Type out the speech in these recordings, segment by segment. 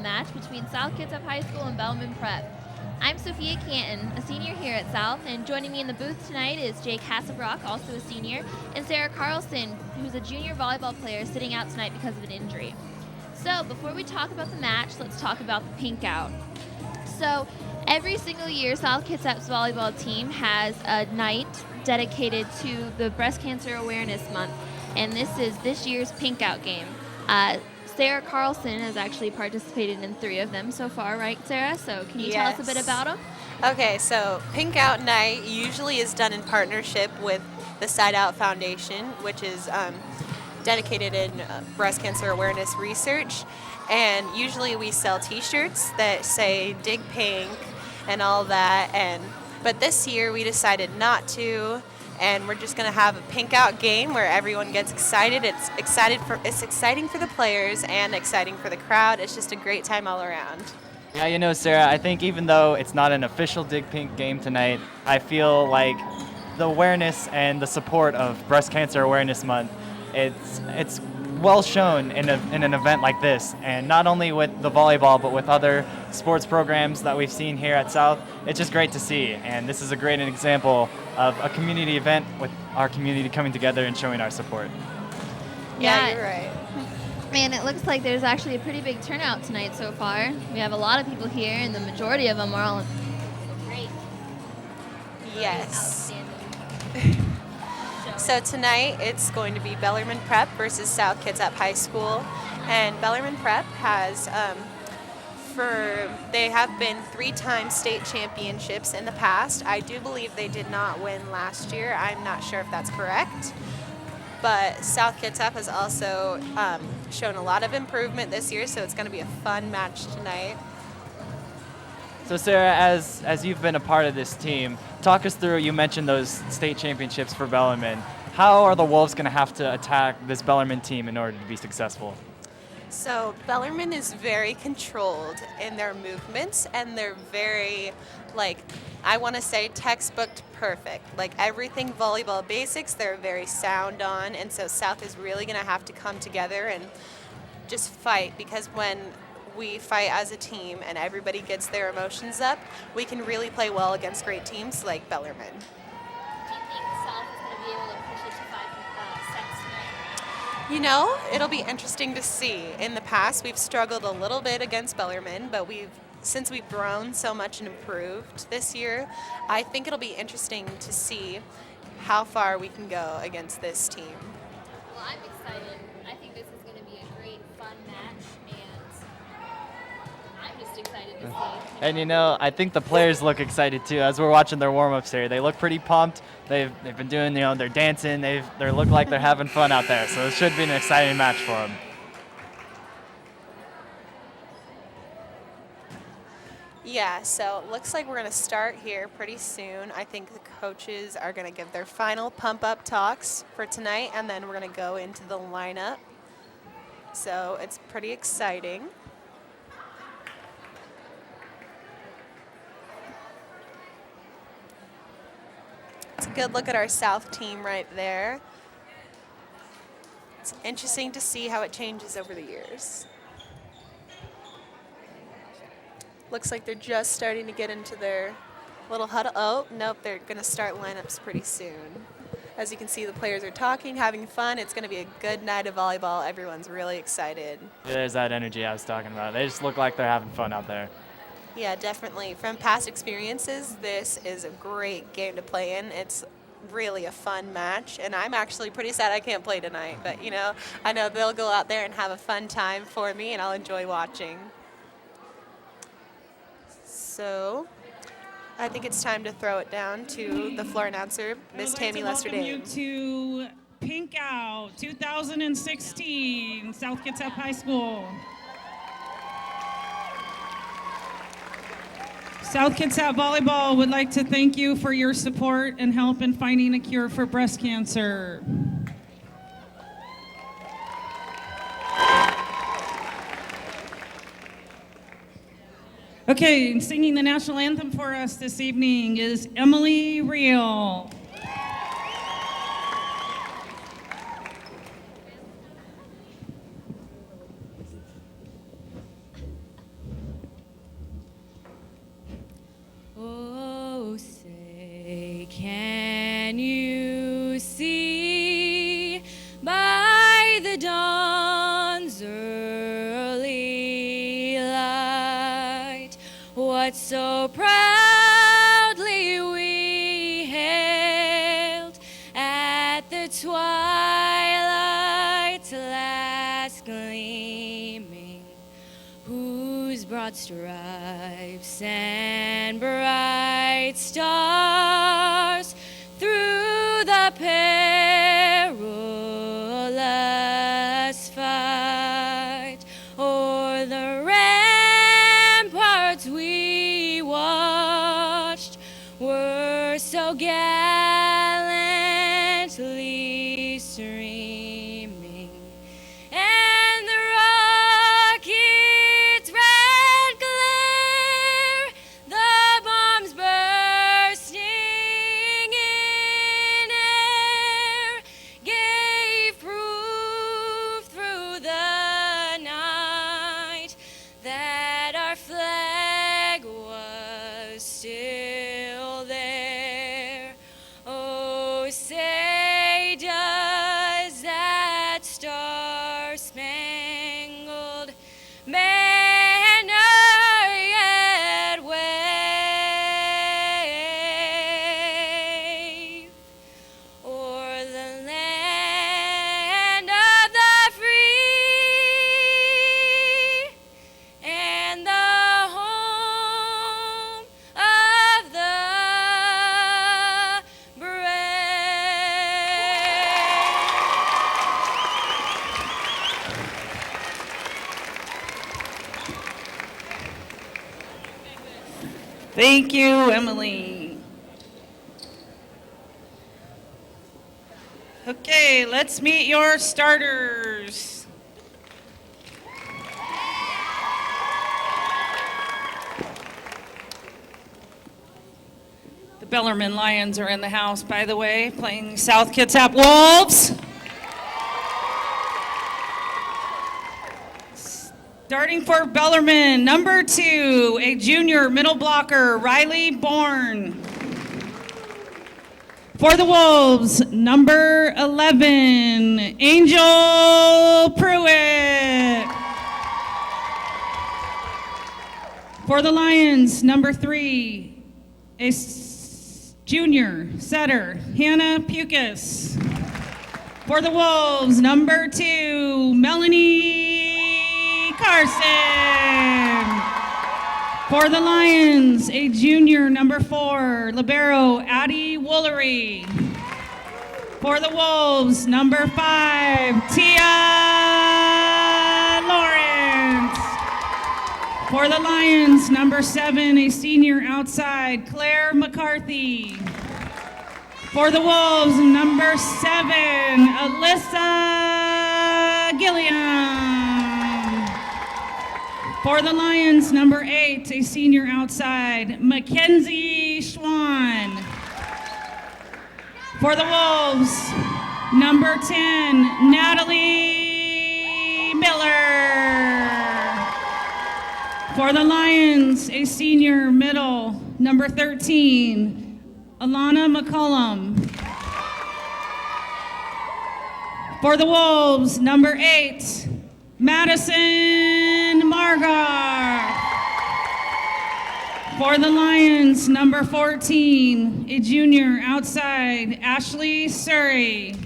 match between South Kitsap High School and Bellarmine Prep. I'm Sophia Canton, a senior here at South, and joining me in the booth tonight is Jake Hasselbrock, also a senior, and Sarah Carlson, who's a junior volleyball player sitting out tonight because of an injury. So before we talk about the match, let's talk about the pink out. So every single year, South Kitsap's volleyball team has a night dedicated to the Breast Cancer Awareness Month, and this is this year's pink out game. Sarah Carlson has actually participated in 3 of them so far, right, Sarah? So can you tell us a bit about them? Okay, so Pink Out Night usually is done in partnership with the Side Out Foundation, which is dedicated in breast cancer awareness research. And usually we sell T-shirts that say "Dig Pink" and all that. But this year we decided not to. And we're just going to have a pink out game where everyone gets excited. It's exciting for the players and exciting for the crowd. It's just a great time all around. Yeah, Sarah, I think even though it's not an official Dig Pink game tonight, I feel like the awareness and the support of Breast Cancer Awareness Month, it's well shown in an event like this, and not only with the volleyball but with other sports programs that we've seen here at South. It's just great to see, and this is a great example of a community event with our community coming together and showing our support. Yeah, you're right. And it looks like there's actually a pretty big turnout tonight so far. We have a lot of people here, and the majority of them are all great. Yes. So tonight it's going to be Bellarmine Prep versus South Kitsap High School, and Bellarmine Prep has they have been 3-time state championships in the past. I do believe they did not win last year. I'm not sure if that's correct. But South Kitsap has also shown a lot of improvement this year, so it's going to be a fun match tonight. So Sarah, as you've been a part of this team, talk us through, you mentioned those state championships for Bellarmine. How are the Wolves going to have to attack this Bellarmine team in order to be successful? So Bellarmine is very controlled in their movements, and they're very, I want to say textbook perfect. Everything volleyball basics, they're very sound on, and so South is really going to have to come together and just fight, because when we fight as a team and everybody gets their emotions up, we can really play well against great teams like Bellarmine. Do you think South is going to be able to push it to 5 sets tonight? It'll be interesting to see. In the past, we've struggled a little bit against Bellarmine, but since we've grown so much and improved this year, I think it'll be interesting to see how far we can go against this team. Well, I'm excited. I think this is going to be a great, fun match, and I'm just excited to see. And I think the players look excited too. As we're watching their warm-ups here, they look pretty pumped. They've been doing, they're dancing. They look like they're having fun out there. So it should be an exciting match for them. Yeah, so it looks like we're going to start here pretty soon. I think the coaches are going to give their final pump-up talks for tonight, and then we're going to go into the lineup. So it's pretty exciting. It's a good look at our South team right there. It's interesting to see how it changes over the years. Looks like they're just starting to get into their little huddle. Oh, nope, they're going to start lineups pretty soon. As you can see, the players are talking, having fun. It's going to be a good night of volleyball. Everyone's really excited. Yeah, there's that energy I was talking about. They just look like they're having fun out there. Yeah, definitely. From past experiences, this is a great game to play in. It's really a fun match, and I'm actually pretty sad I can't play tonight. But, I know they'll go out there and have a fun time for me, and I'll enjoy watching. So I think it's time to throw it down to the floor announcer, Miss Tammy Lester Dane. Welcome you to Pink Out 2016, South Kitsap High School. South Kitsap Volleyball would like to thank you for your support and help in finding a cure for breast cancer. Okay, singing the national anthem for us this evening is Emily Reel. what so proudly we hailed at the twilight's last gleaming, whose broad stripes and bright stars through the perilous fight o'er the ramparts we watched were so gallantly streaming, and the rocket's red glare, the bombs bursting in air, gave proof through the night that our flag was still there. Oh, say does that star-spangled banner yet wave o'er the land of the free and the home of the brave. Thank you, Emily. Okay, let's meet your starters. The Bellarmine Lions are in the house, by the way, playing South Kitsap Wolves. Starting for Bellarmine, number 2, a junior middle blocker, Riley Bourne. For the Wolves, number 11, Angel Pruitt. For the Lions, number 3, a junior setter, Hannah Pukas. For the Wolves, number 2, Melanie Carson. For the Lions, a junior, number 4, libero, Addie Woolery. For the Wolves, number 5, Tia Lawrence. For the Lions, number 7, a senior outside, Claire McCarthy. For the Wolves, number 7, Alyssa Gilliam. For the Lions, number 8, a senior outside, Mackenzie Schwann. For the Wolves, number 10, Natalie Miller. For the Lions, a senior middle, number 13, Alana McCollum. For the Wolves, number 8, Madison Margar. For the Lions, number 14, a junior outside, Ashley Surrey.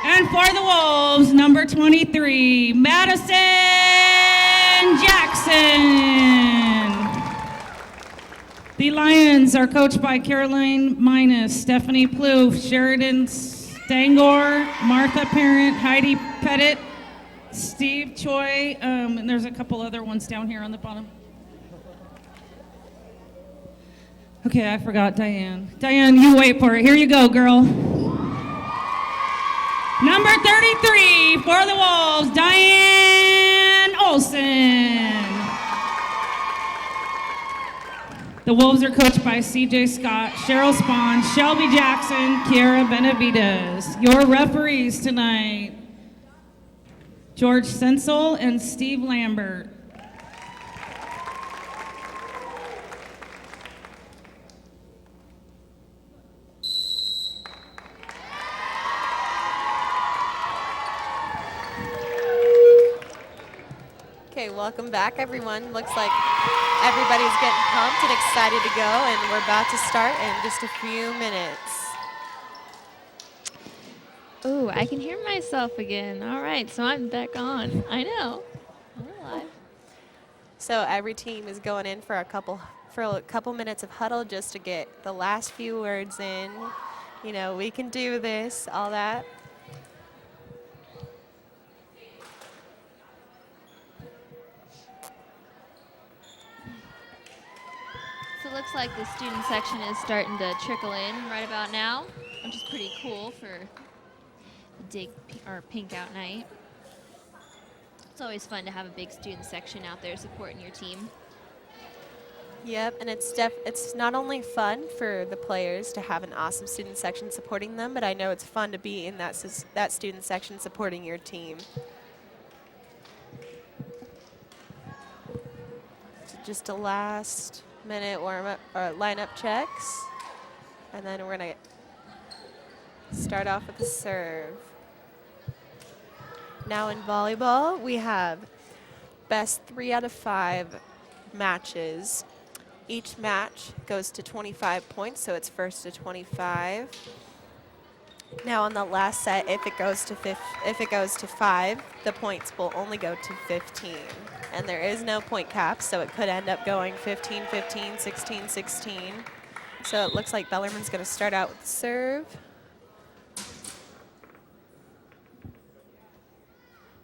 And for the Wolves, number 23, Madison Jackson. The Lions are coached by Caroline Minus, Stephanie Plouffe, Sheridan Stangor, Martha Parent, Heidi Pettit, Steve Choi, and there's a couple other ones down here on the bottom. Okay, I forgot Diane. Diane, you wait for it. Here you go, girl. Number 33 for the Wolves, Diane Olson. The Wolves are coached by CJ Scott, Cheryl Spahn, Shelby Jackson, Kiara Benavides. Your referees tonight, George Sensel and Steve Lambert. Okay, welcome back, everyone. Looks like everybody's getting pumped and excited to go, and we're about to start in just a few minutes. Ooh, I can hear myself again. All right, so I'm back on. I know. We're live. So every team is going in for a couple minutes of huddle just to get the last few words in. You know, we can do this, all that. So it looks like the student section is starting to trickle in right about now, which is pretty cool for a pink out night. It's always fun to have a big student section out there supporting your team. Yep, and it's not only fun for the players to have an awesome student section supporting them, but I know it's fun to be in that student section supporting your team. So just a last minute warm-up or lineup checks, and then we're gonna start off with the serve. Now in volleyball, we have best 3 out of 5 matches. Each match goes to 25 points, so it's first to 25. Now on the last set, if it goes to 5, the points will only go to 15. And there is no point cap, so it could end up going 15-15, 16-16. So it looks like Bellarmine's going to start out with serve.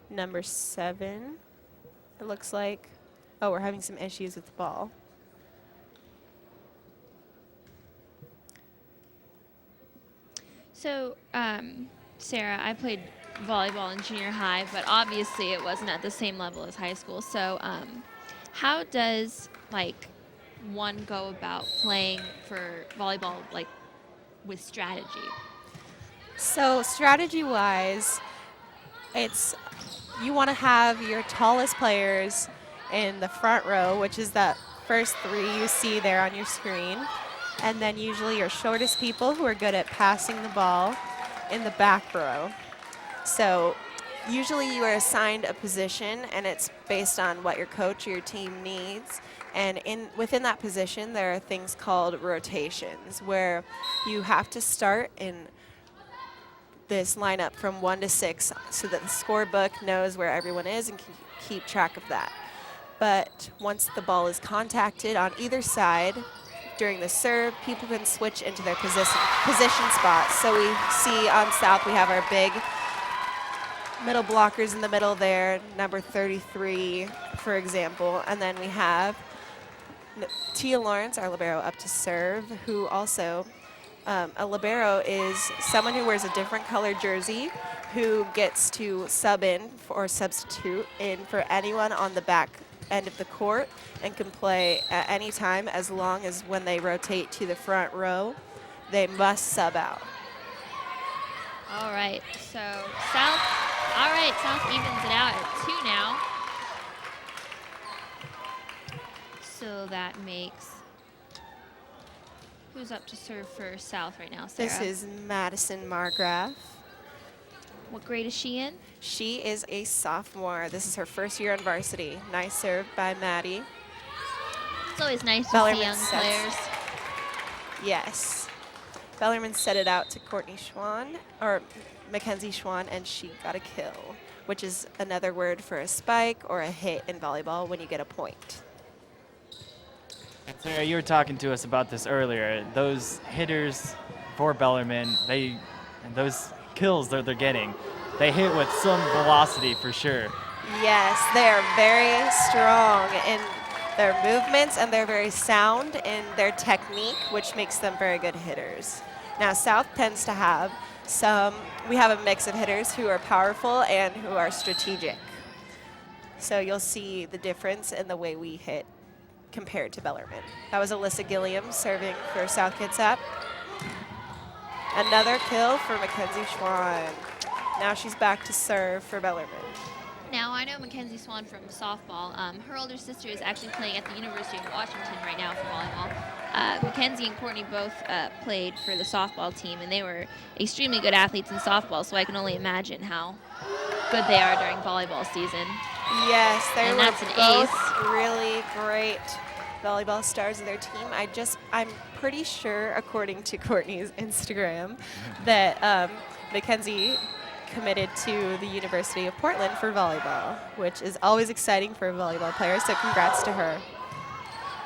Number 7, it looks like. Oh, we're having some issues with the ball. So, Sarah, I played volleyball in junior high, but obviously it wasn't at the same level as high school. So, how does one go about playing for volleyball with strategy? So strategy-wise, you want to have your tallest players in the front row, which is that first 3 you see there on your screen. And then usually your shortest people who are good at passing the ball in the back row. So usually you are assigned a position, and it's based on what your coach or your team needs. And within that position, there are things called rotations, where you have to start in this lineup from 1 to 6 so that the scorebook knows where everyone is and can keep track of that. But once the ball is contacted on either side, during the serve, people can switch into their position spots. So we see on South we have our big middle blockers in the middle there, number 33, for example. And then we have Tia Lawrence, our libero, up to serve, who also, a libero is someone who wears a different colored jersey who gets to sub in or substitute in for anyone on the back end of the court and can play at any time, as long as when they rotate to the front row, they must sub out. All right, so South evens it out at 2 now. So that makes, who's up to serve for South right now, Sarah? This is Madison Margraf. What grade is she in? She is a sophomore. This is her first year on varsity. Nice serve by Maddie. It's always nice to Bellarmine see young players. Yes. Bellarmine set it out to Mackenzie Schwann, and she got a kill, which is another word for a spike or a hit in volleyball when you get a point. Sarah, you were talking to us about this earlier. Those hitters for Bellarmine, those kills that they're getting, they hit with some velocity for sure. Yes, they are very strong in their movements, and they're very sound in their technique, which makes them very good hitters. Now, South tends to have we have a mix of hitters who are powerful and who are strategic. So you'll see the difference in the way we hit compared to Bellarmine. That was Alyssa Gilliam serving for South Kitsap. Another kill for Mackenzie Schwann. Now she's back to serve for Bellarmine. Now, I know Mackenzie Swan from softball. Her older sister is actually playing at the University of Washington right now for volleyball. Mackenzie and Courtney both played for the softball team, and they were extremely good athletes in softball, so I can only imagine how good they are during volleyball season. Yes, they And were that's an both ace. really great volleyball stars of their team. I'm pretty sure, according to Courtney's Instagram, that Mackenzie committed to the University of Portland for volleyball, which is always exciting for a volleyball player, so congrats to her.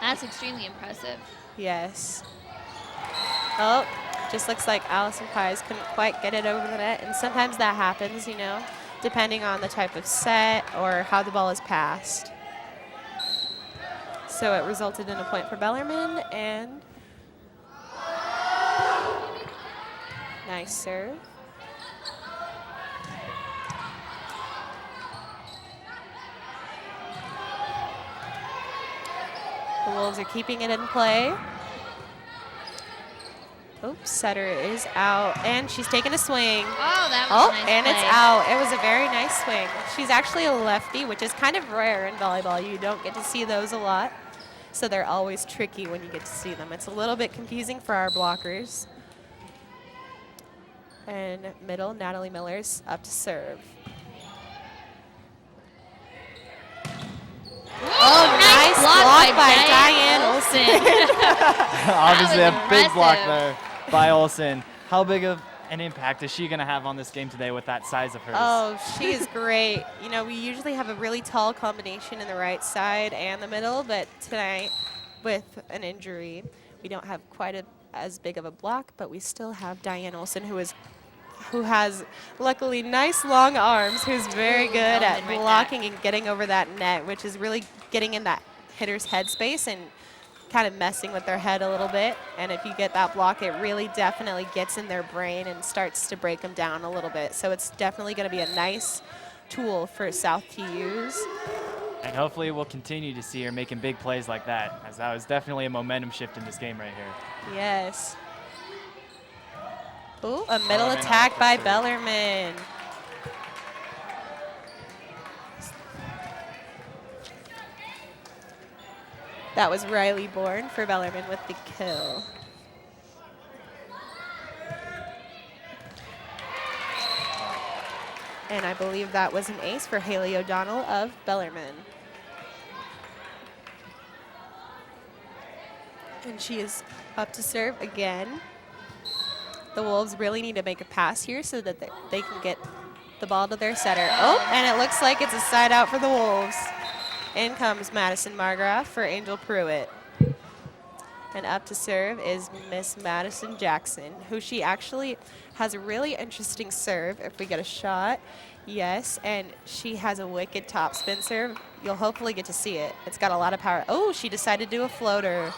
That's extremely impressive. Yes. Oh, just looks like Allison Pies couldn't quite get it over the net, and sometimes that happens, you know, depending on the type of set or how the ball is passed. So it resulted in a point for Bellarmine, and nice serve. The Wolves are keeping it in play. Oops, setter is out, and she's taking a swing. Oh, that was a nice and play. it's out. It was a very nice swing. She's actually a lefty, which is kind of rare in volleyball. You don't get to see those a lot, so they're always tricky when you get to see them. It's a little bit confusing for our blockers. And middle, Natalie Miller's up to serve. Oh, nice block by Diane Olsen. Obviously was a big block impressive. there by Olsen. How big of an impact is she going to have on this game today with that size of hers? Oh, she is great. You know, we usually have a really tall combination in the right side and the middle, but tonight, with an injury, we don't have quite as big of a block, but we still have Diane Olsen, who has luckily nice long arms, who's very good at Right blocking and getting over that net, which is really getting in that hitter's head space and kind of messing with their head a little bit. And if you get that block, it really definitely gets in their brain and starts to break them down a little bit. So it's definitely going to be a nice tool for South to use. And hopefully we'll continue to see her making big plays like that, as that was definitely a momentum shift in this game right here. Yes. Ooh, a middle Bellarmine attack off the by serve. Bellarmine. That was Riley Bourne for Bellarmine with the kill. And I believe that was an ace for Haley O'Donnell of Bellarmine. And she is up to serve again. The Wolves really need to make a pass here so that they can get the ball to their setter. Oh, and it looks like it's a side out for the Wolves. In comes Madison Margraf for Angel Pruitt. And up to serve is Miss Madison Jackson, who she actually has a really interesting serve if we get a shot. Yes, and she has a wicked top spin serve. You'll hopefully get to see it. It's got a lot of power. Oh, she decided to do a floater.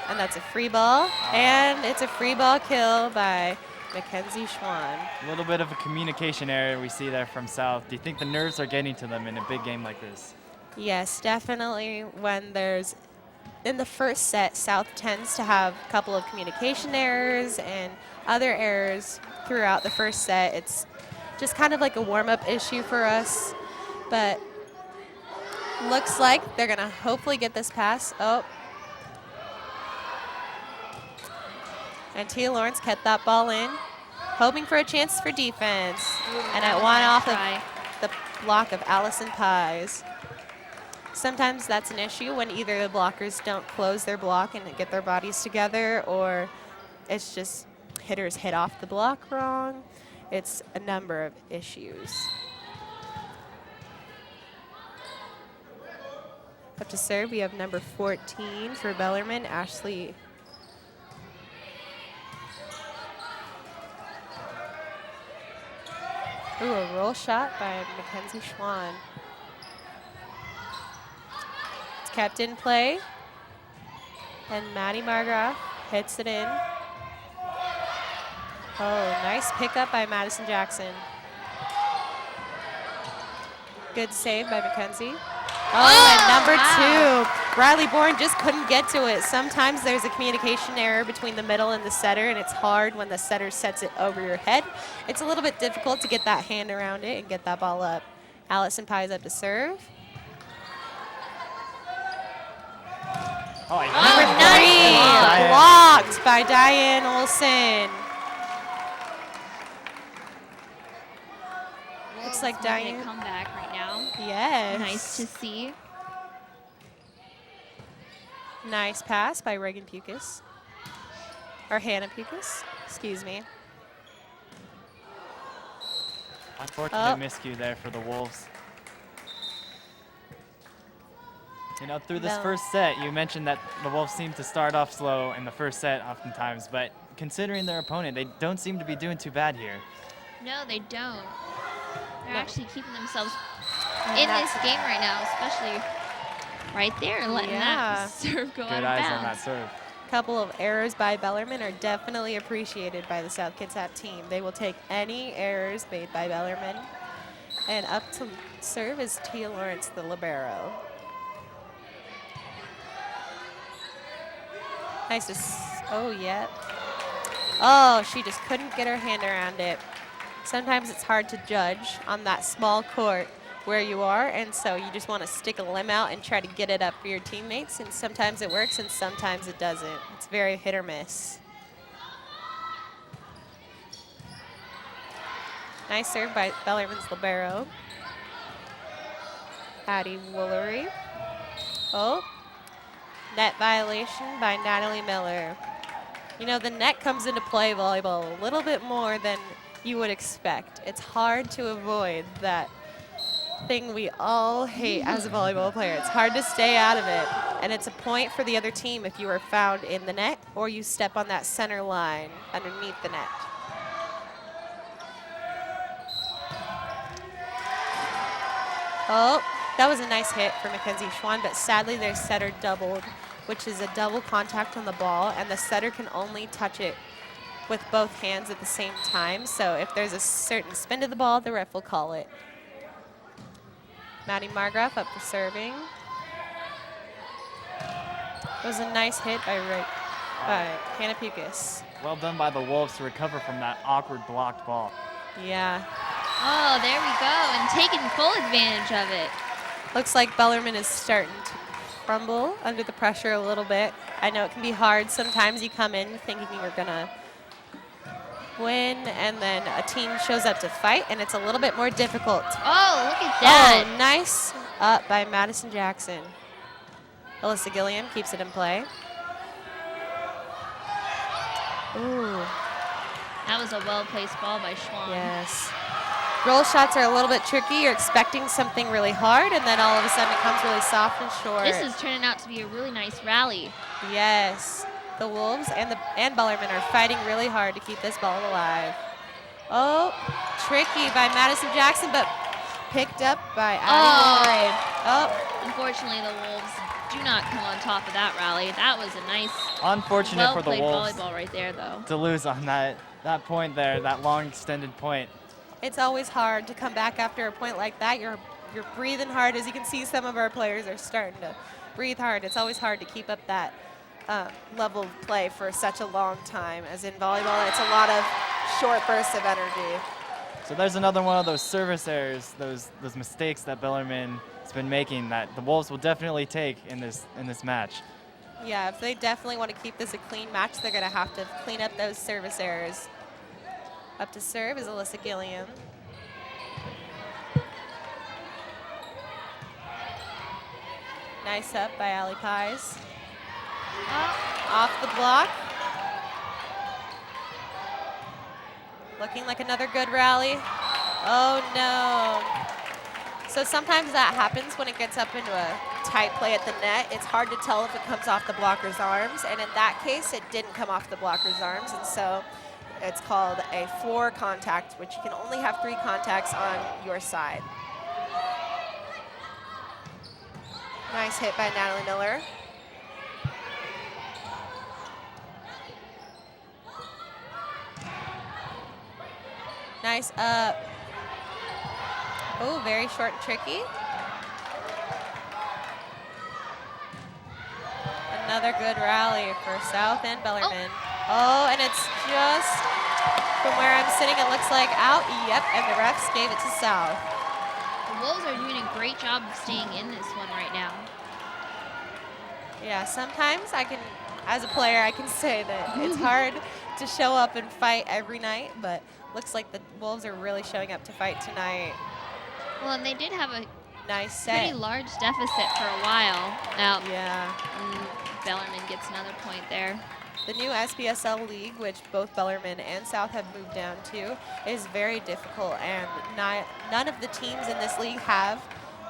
And that's a free ball. And it's a free ball kill by Mackenzie Schwann. A little bit of a communication error we see there from South. Do you think the nerves are getting to them in a big game like this? Yes, definitely. When there's, in the first set, South tends to have a couple of communication errors and other errors throughout the first set. It's just kind of like a warm-up issue for us. But looks like they're going to hopefully get this pass. Oh. And Tia Lawrence kept that ball in, hoping for a chance for defense. And it went off of the block of Allison Pies. Sometimes that's an issue when either the blockers don't close their block and get their bodies together, or it's just hitters hit off the block wrong. It's a number of issues. Up to serve, we have number 14 for Bellarmine, Ashley. Ooh, a roll shot by Mackenzie Schwann. It's kept in play. And Maddie Margraf hits it in. Oh, nice pickup by Madison Jackson. Good save by Mackenzie. Oh, and number 2, Riley Bourne just couldn't get to it. Sometimes there's a communication error between the middle and the setter, and it's hard when the setter sets it over your head. It's a little bit difficult to get that hand around it and get that ball up. Allison Pies up to serve. Oh, Number 3, blocked by Diane Olsen. Looks like It's making Diane. a comeback right now. Yes. Nice to see. Nice pass by Reagan Pukas. Or Hannah Pukas, excuse me. Unfortunate miscue there for the Wolves. You know, through this No. first set, you mentioned that the Wolves seem to start off slow in the first set oftentimes, but considering their opponent, they don't seem to be doing too bad here. No, they don't. They're No. actually keeping themselves And in that's- this game right now, especially right there, letting Yeah. that serve go out Good of eyes bounds. on that serve. Couple of errors by Bellarmine are definitely appreciated by the South Kitsap team. They will take any errors made by Bellarmine. And up to serve is Tia Lawrence, the libero. Nice to oh, yeah. Oh, she just couldn't get her hand around it. Sometimes it's hard to judge on that small court where you are, and so you just want to stick a limb out and try to get it up for your teammates, and sometimes it works and sometimes it doesn't. It's very hit or miss. Nice serve by Bellarmine's libero. Addie Woolery. Oh, net violation by Natalie Miller. You know, the net comes into play volleyball a little bit more than you would expect. It's hard to avoid that thing we all hate as a volleyball player. It's hard to stay out of it. And it's a point for the other team if you are found in the net or you step on that center line underneath the net. Oh, that was a nice hit for Mackenzie Schwann, but sadly their setter doubled, which is a double contact on the ball, and the setter can only touch it with both hands at the same time. So if there's a certain spin to the ball, the ref will call it. Maddie Margraf up for serving. It was a nice hit by Hannah Pukas. Well done by the Wolves to recover from that awkward blocked ball. Yeah. Oh, there we go, and taking full advantage of it. Looks like Bellarmine is starting to crumble under the pressure a little bit. I know it can be hard. Sometimes you come in thinking you're going to win, and then a team shows up to fight, and it's a little bit more difficult. Oh, look at that. Oh, nice up by Madison Jackson. Alyssa Gilliam keeps it in play. Ooh, That was a well-placed ball by Schwann. yes. Roll shots are a little bit tricky. You're expecting something really hard, and then all of a sudden it comes really soft and short. This is turning out to be a really nice rally. Yes. The Wolves and Bellarmine are fighting really hard to keep this ball alive. Oh, tricky by Madison Jackson, but picked up by Addie Lloyd. Oh, Unfortunately, the Wolves do not come on top of that rally. That was a nice, Unfortunate for the well-played Wolves volleyball right there, though. to lose on that point there, that long extended point. it's always hard to come back after a point like that. You're breathing hard. As you can see, some of our players are starting to breathe hard. It's always hard to keep up that level of play for such a long time. As in volleyball, it's a lot of short bursts of energy. So there's another one of those service errors, those mistakes that Bellarmine has been making that the Wolves will definitely take in this match. Yeah, if they definitely want to keep this a clean match, they're going to have to clean up those service errors. Up to serve is Alyssa Gilliam. Nice up by Allie Pies. Off the block. Looking like another good rally. Oh no. So sometimes that happens when it gets up into a tight play at the net. It's hard to tell if it comes off the blocker's arms, and in that case, it didn't come off the blocker's arms, and so it's called a floor contact, which you can only have 3 contacts on your side. Nice hit by Natalie Miller. Nice up. Oh, very short and tricky. Another good rally for South and Bellarmine. Oh, and it's just from where I'm sitting, it looks like out. Yep, and the refs gave it to South. The Wolves are doing a great job of staying in this one right now. Yeah, sometimes as a player, I can say that it's hard to show up and fight every night, but looks like the Wolves are really showing up to fight tonight. Well, and they did have a Nice pretty set. large deficit for a while. Now, Yeah. Bellarmine gets another point there. The new SBSL league, which both Bellarmine and South have moved down to, is very difficult, and none of the teams in this league have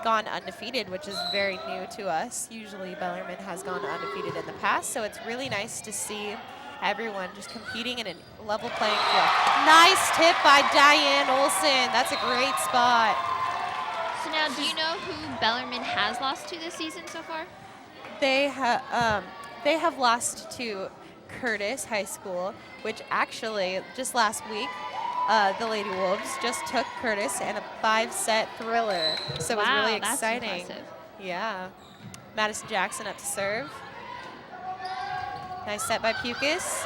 gone undefeated, which is very new to us. Usually Bellarmine has gone undefeated in the past, so it's really nice to see everyone just competing in a level playing field. Nice tip by Diane Olson. That's a great spot. So now, do you know who Bellarmine has lost to this season so far? They have lost to Curtis High School, which actually just last week, the Lady Wolves just took Curtis in a 5-set thriller. So it was really that's exciting. impressive. Yeah. Madison Jackson up to serve. Nice set by Pukas.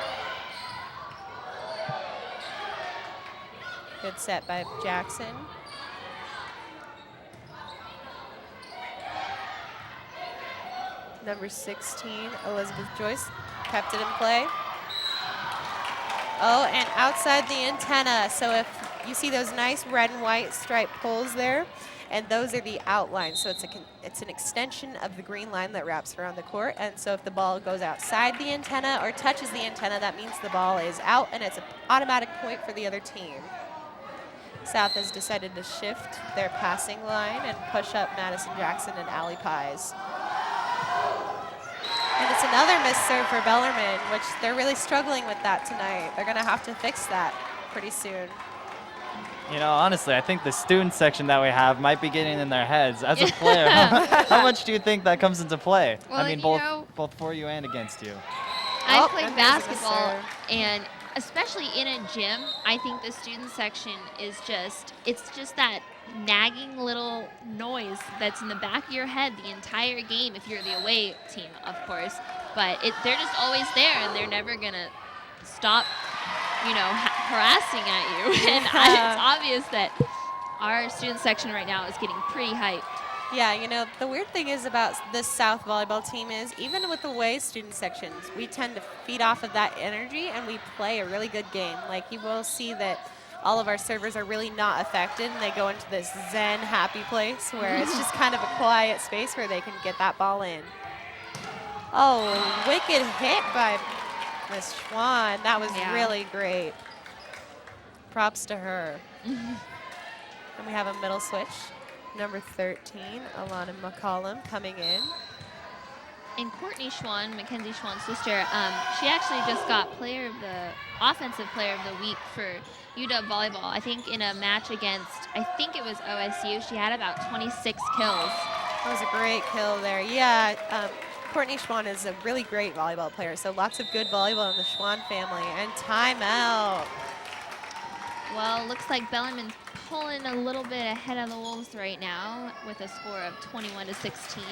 Good set by Jackson. Number 16, Elizabeth Joyce, kept it in play. Oh, and outside the antenna. So if you see those nice red and white striped poles there, and those are the outlines. So it's an extension of the green line that wraps around the court. And so if the ball goes outside the antenna or touches the antenna, that means the ball is out, and it's an automatic point for the other team. South has decided to shift their passing line and push up Madison Jackson and Allie Pies. And it's another missed serve for Bellarmine, which they're really struggling with that tonight. They're going to have to fix that pretty soon. You know, honestly, I think the student section that we have might be getting in their heads. As a player, how much do you think that comes into play? Well, I mean, both for you and against you. I Oh, play and there's a missed basketball, serve. and especially in a gym, I think the student section is it's just that nagging little noise that's in the back of your head the entire game if you're the away team, of course. But they're just always there, and they're never going to stop, harassing at you. And it's obvious that our student section right now is getting pretty hyped. Yeah, the weird thing is about this South volleyball team is even with the away student sections, we tend to feed off of that energy and we play a really good game. Like you will see that all of our servers are really not affected and they go into this zen happy place where it's just kind of a quiet space where they can get that ball in. Oh, wicked hit by Miss Schwann. That was really great. Props to her. And we have a middle switch. Number 13, Alana McCollum coming in. And Courtney Schwann, Mackenzie Schwann's sister, she actually just got offensive player of the week for UW volleyball. I think in a match against, I think it was OSU, she had about 26 kills. That was a great kill there. Yeah, Courtney Schwann is a really great volleyball player, so lots of good volleyball in the Schwann family. And timeout. Well, looks like Bellarmine's pulling a little bit ahead of the Wolves right now with a score of 21-16.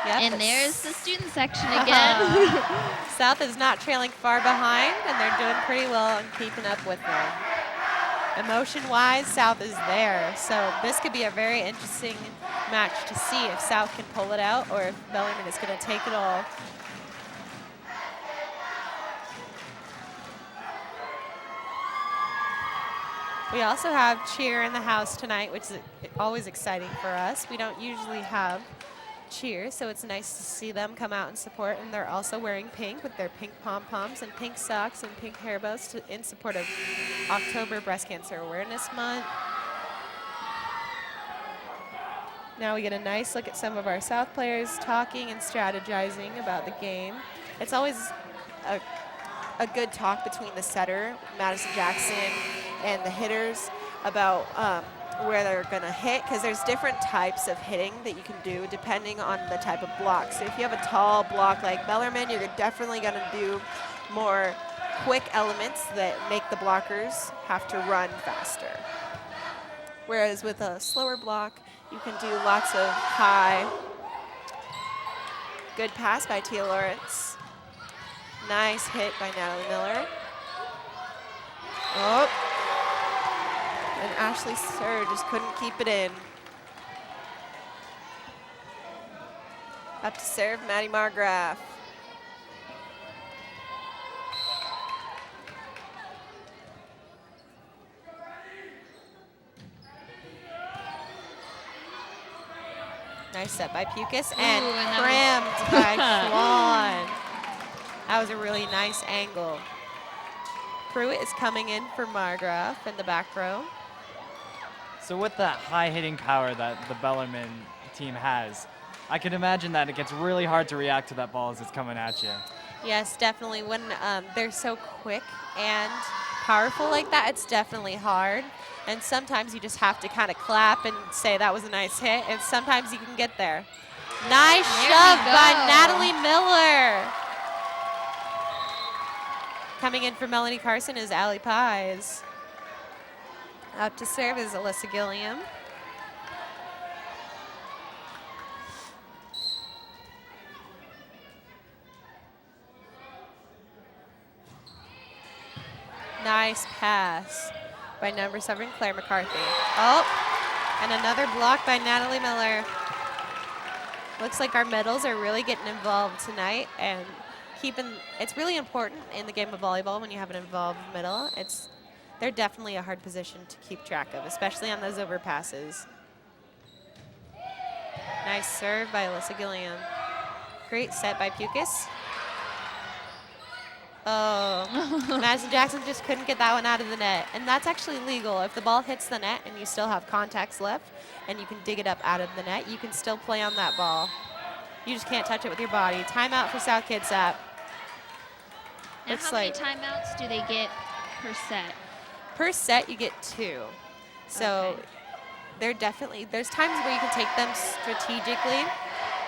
Yep, And there's the student section again. South is not trailing far behind, and they're doing pretty well and keeping up with them. Emotion-wise, South is there, so this could be a very interesting match to see if South can pull it out or if Bellarmine is going to take it all. We also have cheer in the house tonight, which is always exciting for us. We don't usually have cheer, so it's nice to see them come out and support. And they're also wearing pink with their pink pom-poms and pink socks and pink hair bows in support of October Breast Cancer Awareness Month. Now we get a nice look at some of our South players talking and strategizing about the game. It's always a good talk between the setter, Madison Jackson, and the hitters about where they're going to hit, because there's different types of hitting that you can do depending on the type of block. So if you have a tall block like Bellarmine, you're definitely going to do more quick elements that make the blockers have to run faster. Whereas with a slower block, you can do lots of high. Good pass by Tia Lawrence. Nice hit by Natalie Miller. Oh. And Ashley Sir just couldn't keep it in. Up to serve Maddie Margraf. Nice set by Pukas Ooh, and and crammed by Schwann. That was a really nice angle. Pruitt is coming in for Margraf in the back row. So with that high hitting power that the Bellarmine team has, I can imagine that it gets really hard to react to that ball as it's coming at you. Yes, definitely. When they're so quick and powerful like that, it's definitely hard. And sometimes you just have to kind of clap and say that was a nice hit, and sometimes you can get there. Nice shove by Natalie Miller. Coming in for Melanie Carson is Allie Pies. Up to serve is Alyssa Gilliam. Nice pass by number 7, Claire McCarthy. Oh, and another block by Natalie Miller. Looks like our middles are really getting involved tonight, and it's really important in the game of volleyball when you have an involved middle. They're definitely a hard position to keep track of, especially on those overpasses. Nice serve by Alyssa Gilliam. Great set by Pukas. Oh, Madison Jackson just couldn't get that one out of the net. And that's actually legal. If the ball hits the net and you still have contacts left and you can dig it up out of the net, you can still play on that ball. You just can't touch it with your body. Timeout for South Kitsap. And how many timeouts do they get per set? Per set, you get 2. So there's times where you can take them strategically.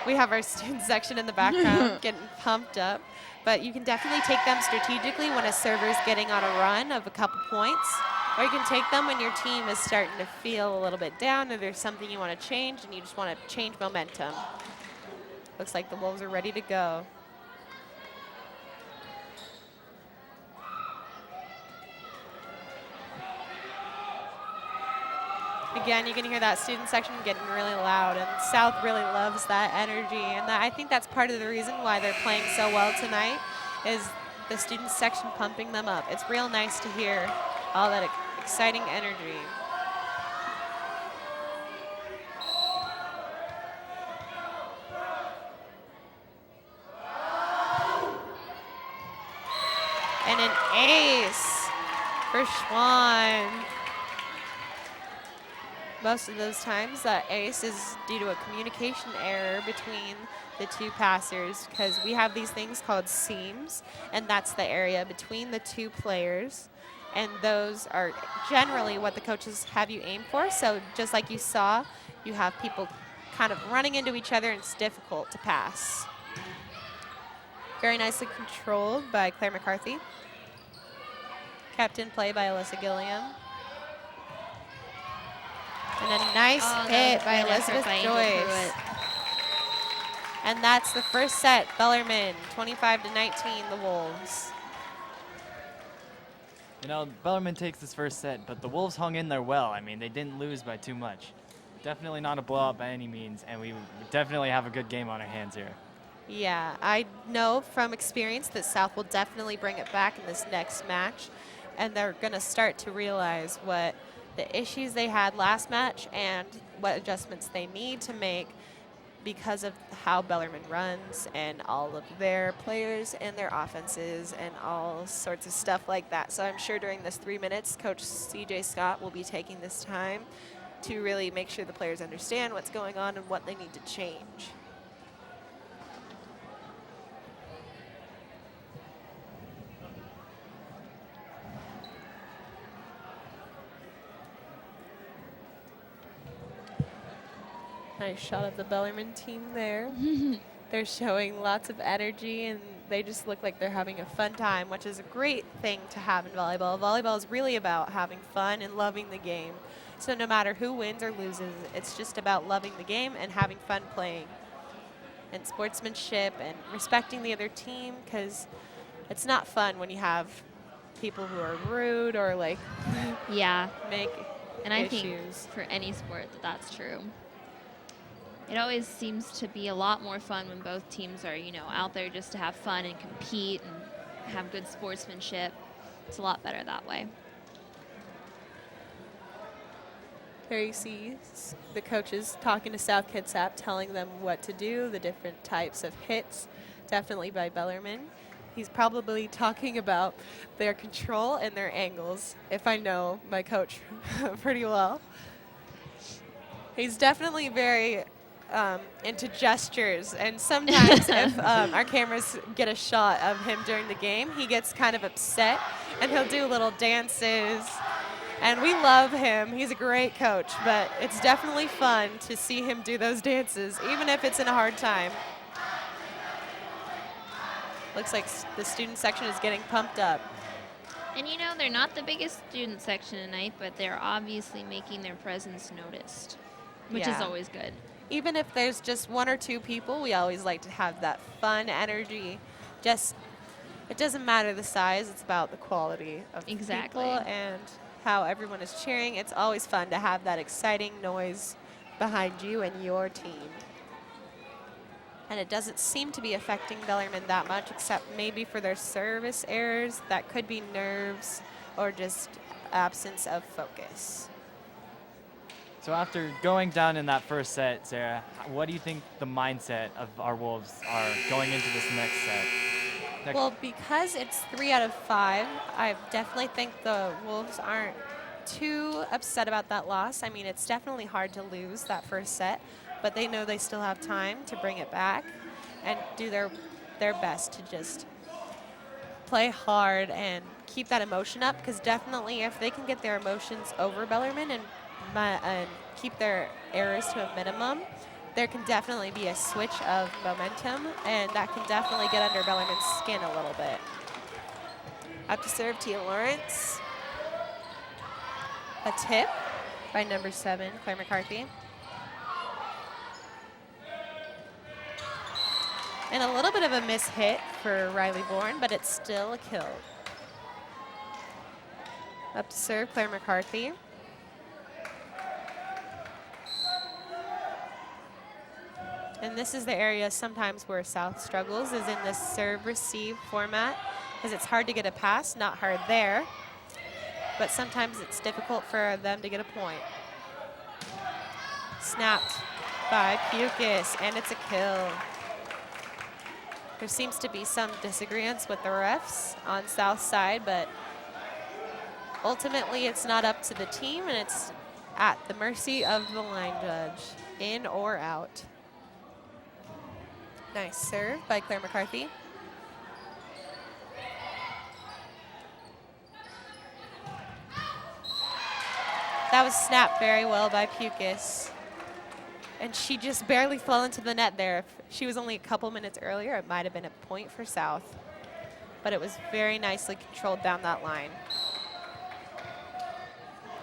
We have our student section in the background getting pumped up. But you can definitely take them strategically when a server's getting on a run of a couple points. Or you can take them when your team is starting to feel a little bit down or there's something you want to change and you just want to change momentum. Looks like the Wolves are ready to go. Again, you can hear that student section getting really loud, and South really loves that energy, and I think that's part of the reason why they're playing so well tonight is the student section pumping them up. It's real nice to hear all that exciting energy. And an ace for Schwann. Most of those times that ace is due to a communication error between the two passers because we have these things called seams, and that's the area between the two players. And those are generally what the coaches have you aim for. So just like you saw, you have people kind of running into each other and it's difficult to pass. Very nicely controlled by Claire McCarthy. Kept in play by Alyssa Gilliam. And a nice hit by Elizabeth Joyce. And that's the first set, Bellarmine, 25-19, the Wolves. You know, Bellarmine takes this first set, but the Wolves hung in there well. I mean, they didn't lose by too much. Definitely not a blowout by any means, and we definitely have a good game on our hands here. Yeah, I know from experience that South will definitely bring it back in this next match, and they're going to start to realize what the issues they had last match and what adjustments they need to make because of how Bellarmine runs and all of their players and their offenses and all sorts of stuff like that. So I'm sure during this 3 minutes, Coach CJ Scott will be taking this time to really make sure the players understand what's going on and what they need to change. Nice shot of the Bellarmine team there. They're showing lots of energy and they just look like they're having a fun time, which is a great thing to have in volleyball. Volleyball is really about having fun and loving the game. So no matter who wins or loses, it's just about loving the game and having fun playing. And sportsmanship and respecting the other team, because it's not fun when you have people who are rude or like make and I issues. think for any sport that's true. It always seems to be a lot more fun when both teams are, you know, out there just to have fun and compete and have good sportsmanship. It's a lot better that way. There you see the coaches talking to South Kitsap, telling them what to do, the different types of hits, definitely by Bellarmine. He's probably talking about their control and their angles, if I know my coach pretty well. He's definitely very into gestures, and sometimes if our cameras get a shot of him during the game, he gets kind of upset, and he'll do little dances. And we love him. He's a great coach, but it's definitely fun to see him do those dances, even if it's in a hard time. Looks like the student section is getting pumped up. And you know, they're not the biggest student section tonight, but they're obviously making their presence noticed, which is Yeah. always good. Even if there's just 1 or 2 people, we always like to have that fun energy. Just, it doesn't matter the size, it's about the quality of the Exactly. people and how everyone is cheering. It's always fun to have that exciting noise behind you and your team. And it doesn't seem to be affecting Bellarmine that much, except maybe for their service errors. That could be nerves or just absence of focus. So after going down in that first set, Sarah, what do you think the mindset of our Wolves are going into this next set? Well, because it's 3 out of 5, I definitely think the Wolves aren't too upset about that loss. I mean, it's definitely hard to lose that first set, but they know they still have time to bring it back and do their best to just play hard and keep that emotion up, because definitely if they can get their emotions over Bellarmine and keep their errors to a minimum, there can definitely be a switch of momentum, and that can definitely get under Bellarmine's skin a little bit. Up to serve, Tia Lawrence. A tip by number 7, Claire McCarthy. And a little bit of a miss-hit for Riley Bourne, but it's still a kill. Up to serve, Claire McCarthy. And this is the area sometimes where South struggles, is in this serve-receive format, because it's hard to get a pass, not hard there, but sometimes it's difficult for them to get a point. Snapped by Pukis, and it's a kill. There seems to be some disagreements with the refs on South side, but ultimately it's not up to the team, and it's at the mercy of the line judge, in or out. Nice serve by Claire McCarthy. That was snapped very well by Pukis. And she just barely fell into the net there. If she was only a couple minutes earlier, it might have been a point for South. But it was very nicely controlled down that line.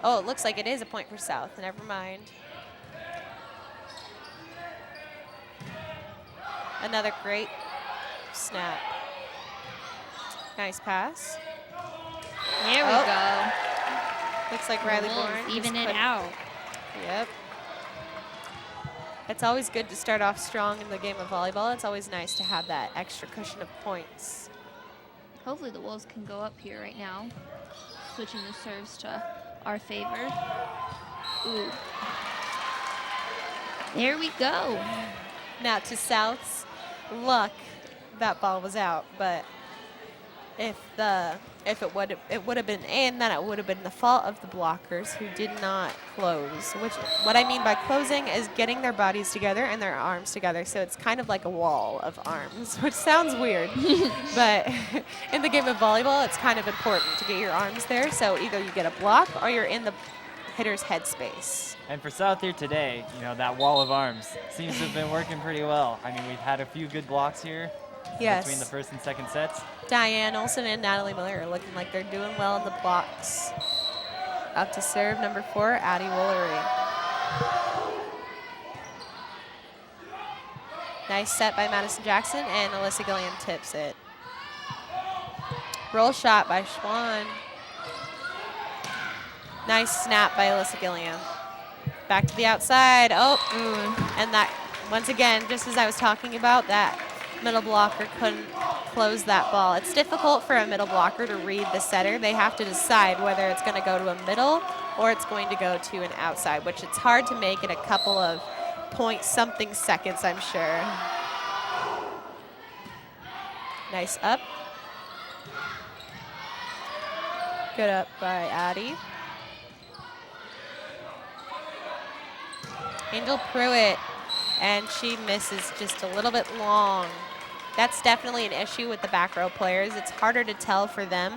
Oh, it looks like it is a point for South. Never mind. Another great snap. Nice pass. There we go. Looks like Riley Wolves Bourne even just it put- out. Yep. It's always good to start off strong in the game of volleyball. It's always nice to have that extra cushion of points. Hopefully the Wolves can go up here right now. Switching the serves to our favor. Ooh. There we go. Now to South's luck, that ball was out, but if it would have been in, then it would have been the fault of the blockers who did not close. Which, what I mean by closing is getting their bodies together and their arms together, so it's kind of like a wall of arms, which sounds weird, but in the game of volleyball, it's kind of important to get your arms there, so either you get a block or you're in the hitter's headspace. And for South here today, you know, that wall of arms seems to have been working pretty well. I mean, we've had a few good blocks here between the first and second sets. Diane Olsen and Natalie Miller are looking like they're doing well in the blocks. Up to serve, number 4, Addie Woolery. Nice set by Madison Jackson, and Alyssa Gilliam tips it. Roll shot by Schwann. Nice snap by Alyssa Gilliam. Back to the outside. Oh, and that, once again, just as I was talking about, that middle blocker couldn't close that ball. It's difficult for a middle blocker to read the setter. They have to decide whether it's going to go to a middle or it's going to go to an outside, which it's hard to make in a couple of point-something seconds, I'm sure. Nice up. Good up by Addie. Angel Pruitt, and she misses just a little bit long. That's definitely an issue with the back row players. It's harder to tell for them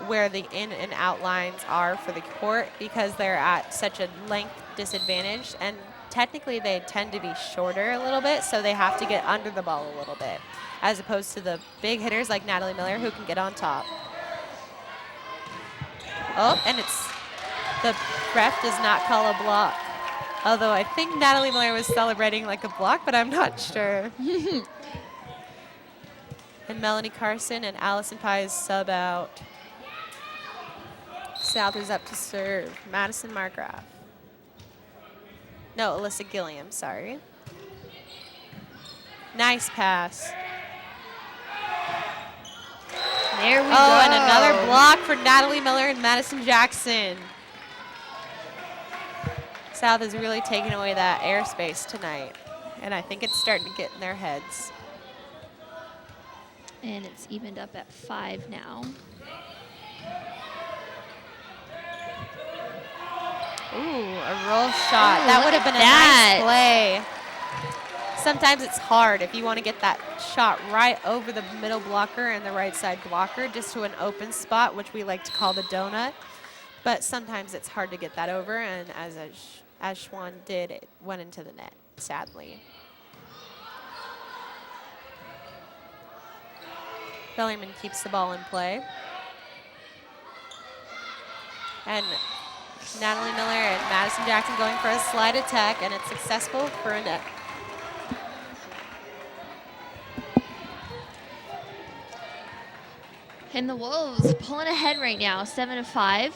where the in and out lines are for the court because they're at such a length disadvantage, and technically they tend to be shorter a little bit, so they have to get under the ball a little bit, as opposed to the big hitters like Natalie Miller who can get on top. Oh, and the ref does not call a block. Although I think Natalie Miller was celebrating like a block, but I'm not sure. And Melanie Carson and Allison Pies sub out. South is up to serve. Madison Margraf. No, Alyssa Gilliam, sorry. Nice pass. There we go. Oh, and another block for Natalie Miller and Madison Jackson. South is really taking away that airspace tonight, and I think it's starting to get in their heads. And it's evened up at 5 now. Ooh, a roll shot. Ooh, That look would have at been a that. nice play. Sometimes it's hard if you want to get that shot right over the middle blocker and the right side blocker just to an open spot, which we like to call the donut. But sometimes it's hard to get that over, and as Schwann did, it went into the net, sadly. Bellarmine keeps the ball in play. And Natalie Miller and Madison Jackson going for a slide attack, and it's successful for a net. And the Wolves pulling ahead right now, 7-5.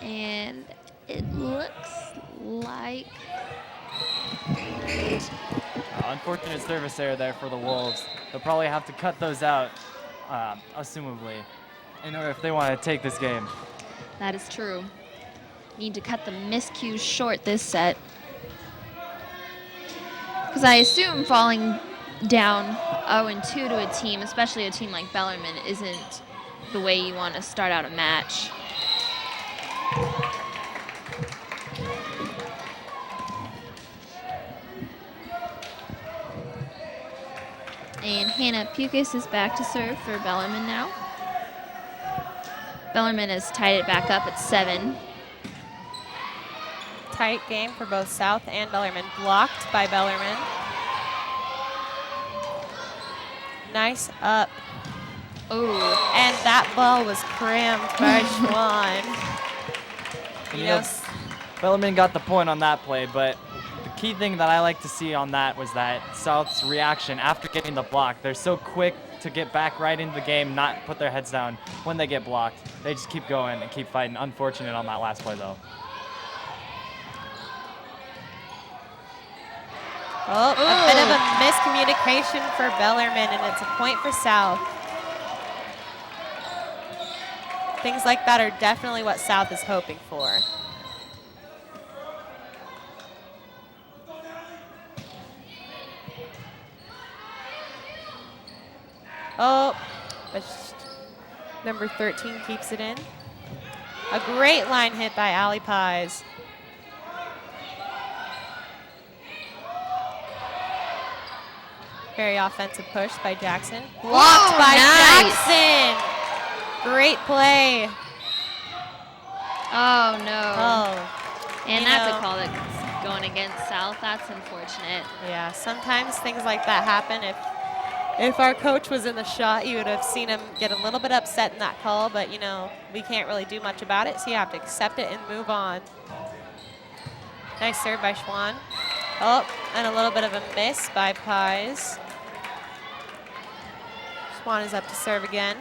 And it looks like Unfortunate service error there for the Wolves. They'll probably have to cut those out, assumably, in order if they want to take this game. that is true. Need to cut the miscues short this set. Because I assume falling down 0-2 to a team, especially a team like Bellarmine, isn't the way you want to start out a match. And Hannah Pukis is back to serve for Bellarmine now. Bellarmine has tied it back up at 7. Tight game for both South and Bellarmine. Blocked by Bellarmine. Nice up. Ooh. And that ball was crammed by Schwann. You know, Bellarmine got the point on that play, but the key thing that I like to see on that was that South's reaction after getting the block. They're so quick to get back right into the game, not put their heads down when they get blocked. They just keep going and keep fighting. Unfortunate on that last play, though. Oh, a bit of a miscommunication for Bellarmine, and it's a point for South. Things like that are definitely what South is hoping for. Oh, number 13 keeps it in. A great line hit by Allie Pies. Very offensive push by Jackson. Blocked by nice. Jackson. Great play. Oh, no. Oh, and you that's know, a call that's going against South. That's unfortunate. yeah. Sometimes things like that happen. If our coach was in the shot, you would have seen him get a little bit upset in that call. But you know, we can't really do much about it, so you have to accept it and move on. Nice serve by Schwann. Oh, and a little bit of a miss by Pies. Schwann is up to serve again.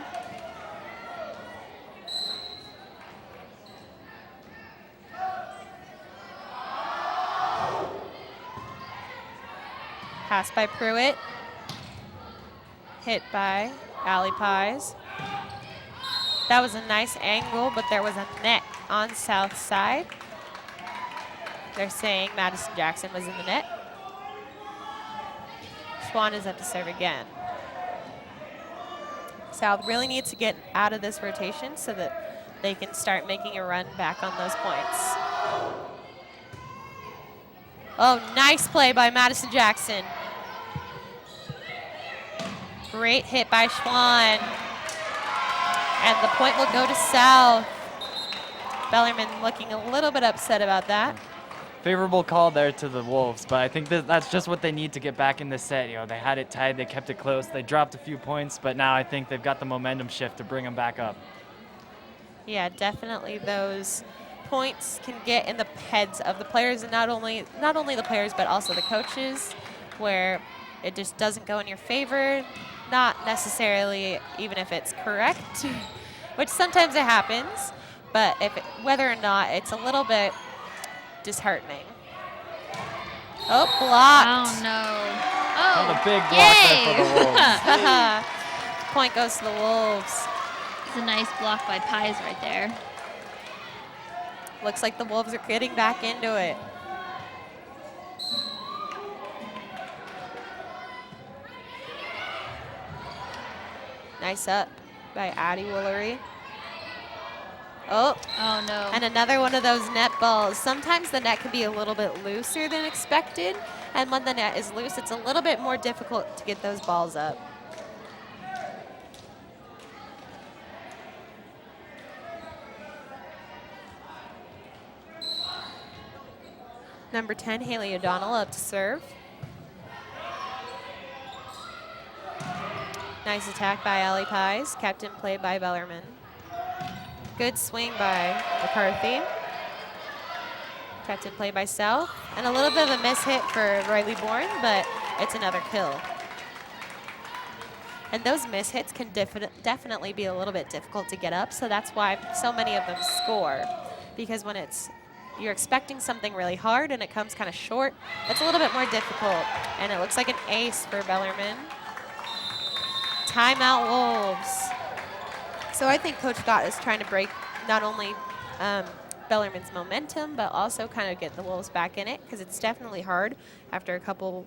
Pass by Pruitt. hit by Allie Pies. That was a nice angle, but there was a net on south side. They're saying Madison Jackson was in the net. Schwann is up to serve again. South really needs to get out of this rotation so that they can start making a run back on those points. Oh, nice play by Madison Jackson. Great hit by Schwann. And the point will go to South. Bellarmine looking a little bit upset about that. Favorable call there to the Wolves, but I think that's just what they need to get back in this set. You know, they had it tied, they kept it close, they dropped a few points, but now I think they've got the momentum shift to bring them back up. Yeah, definitely those points can get in the heads of the players, and not only the players but also the coaches, where it just doesn't go in your favor, not necessarily even if it's correct, which sometimes it happens, but whether or not, it's a little bit disheartening. Oh, blocked. Oh, no. Oh, a big block there for the Wolves. Point goes to the Wolves. It's a nice block by Pies right there. Looks like the Wolves are getting back into it. Nice up by Addie Woolery. Oh. Oh, no. And another one of those net balls. Sometimes the net can be a little bit looser than expected, and when the net is loose, it's a little bit more difficult to get those balls up. Number 10, Haley O'Donnell up to serve. Nice attack by Allie Pies. Captain play by Bellarmine. Good swing by McCarthy. Captain play by South. And a little bit of a miss hit for Riley Bourne, but it's another kill. And those miss hits can definitely be a little bit difficult to get up, so that's why so many of them score. Because when you're expecting something really hard and it comes kind of short, it's a little bit more difficult. And it looks like an ace for Bellarmine. Timeout Wolves. So I think Coach Scott is trying to break not only Bellarmine's momentum, but also kind of get the Wolves back in it, because it's definitely hard after a couple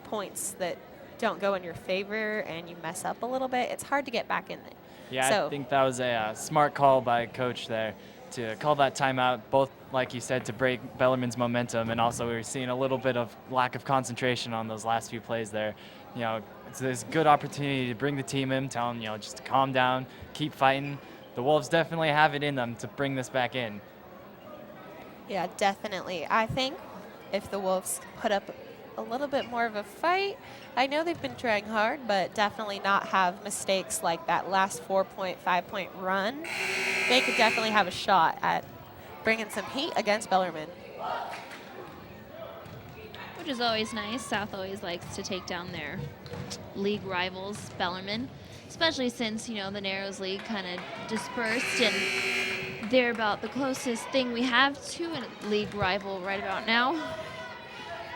points that don't go in your favor and you mess up a little bit. It's hard to get back in it. Yeah, so I think that was a smart call by Coach there to call that timeout, both, like you said, to break Bellarmine's momentum, and also we were seeing a little bit of lack of concentration on those last few plays there. You know, it's this good opportunity to bring the team in, tell them, you know, just to calm down, keep fighting. The Wolves definitely have it in them to bring this back in. Yeah, definitely. I think if the Wolves put up a little bit more of a fight, I know they've been trying hard, but definitely not have mistakes like that last 4-point, 5-point run, they could definitely have a shot at bringing some heat against Bellarmine. Which is always nice. South always likes to take down their league rivals, Bellarmine, especially since, you know, the Narrows League kind of dispersed, and they're about the closest thing we have to a league rival right about now.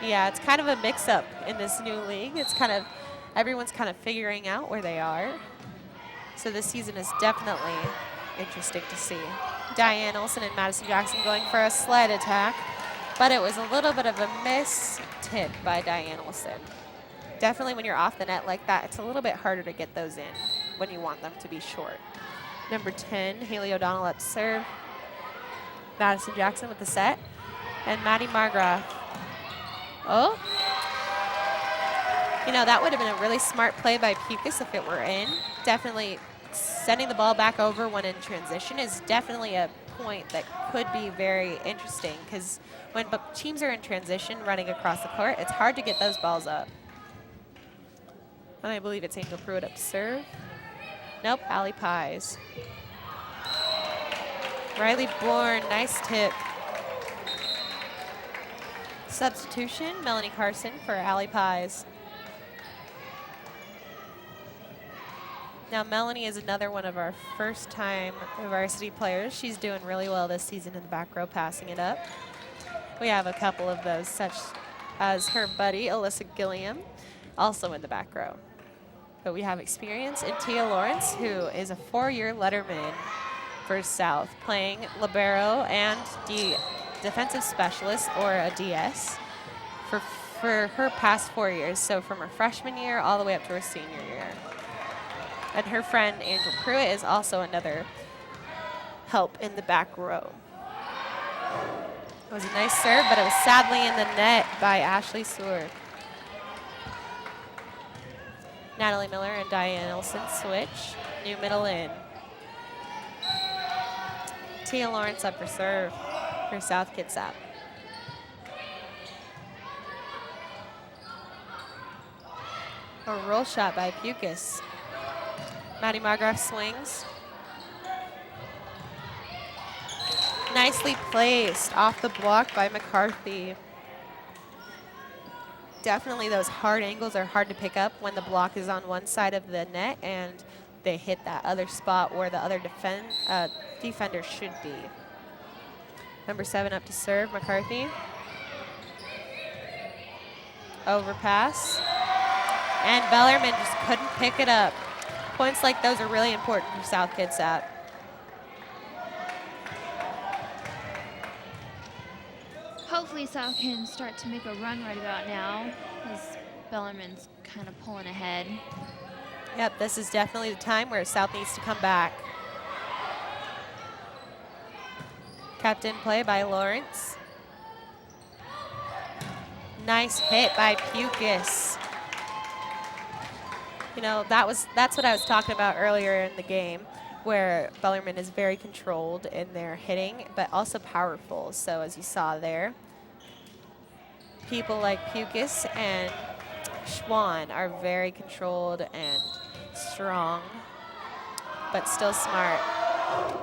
Yeah, it's kind of a mix-up in this new league. It's kind of, everyone's kind of figuring out where they are. So this season is definitely interesting to see. Diane Olsen and Madison Jackson going for a sled attack, but it was a little bit of a missed tip by Diane Olsen. Definitely when you're off the net like that, it's a little bit harder to get those in when you want them to be short. Number 10, Haley O'Donnell up to serve. Madison Jackson with the set. And Maddie Margrath. Oh. You know, that would have been a really smart play by Pukas if it were in. Definitely sending the ball back over when in transition is definitely a point that could be very interesting, because when teams are in transition running across the court, it's hard to get those balls up. And I believe it's Angel Pruitt up to serve. Nope, Allie Pies. Riley Bourne, nice tip. Substitution, Melanie Carson for Allie Pies. Now, Melanie is another one of our first-time varsity players. She's doing really well this season in the back row, passing it up. We have a couple of those, such as her buddy, Alyssa Gilliam, also in the back row. But we have experience in Tia Lawrence, who is a 4-year letterman for South, playing libero and defensive specialist, or a DS, for her past 4 years. So from her freshman year all the way up to her senior year. And her friend Angel Pruitt is also another help in the back row. It was a nice serve, but it was sadly in the net by Ashley Seward. Natalie Miller and Diane Olsen switch. New middle in. Tia Lawrence up for serve for South Kitsap. A roll shot by Pukas. Maddie Margraf swings. Nicely placed off the block by McCarthy. Definitely those hard angles are hard to pick up when the block is on one side of the net and they hit that other spot where the other defender should be. Number 7 up to serve, McCarthy. Overpass. And Bellarmine just couldn't pick it up. Points like those are really important for South Kitsap. Hopefully South can start to make a run right about now, as Bellarmine's kind of pulling ahead. Yep, this is definitely the time where South needs to come back. Kept in play by Lawrence. Nice hit by Pukas. You know, that's what I was talking about earlier in the game, where Bellarmine is very controlled in their hitting, but also powerful. So as you saw there, people like Pukas and Schwann are very controlled and strong, but still smart.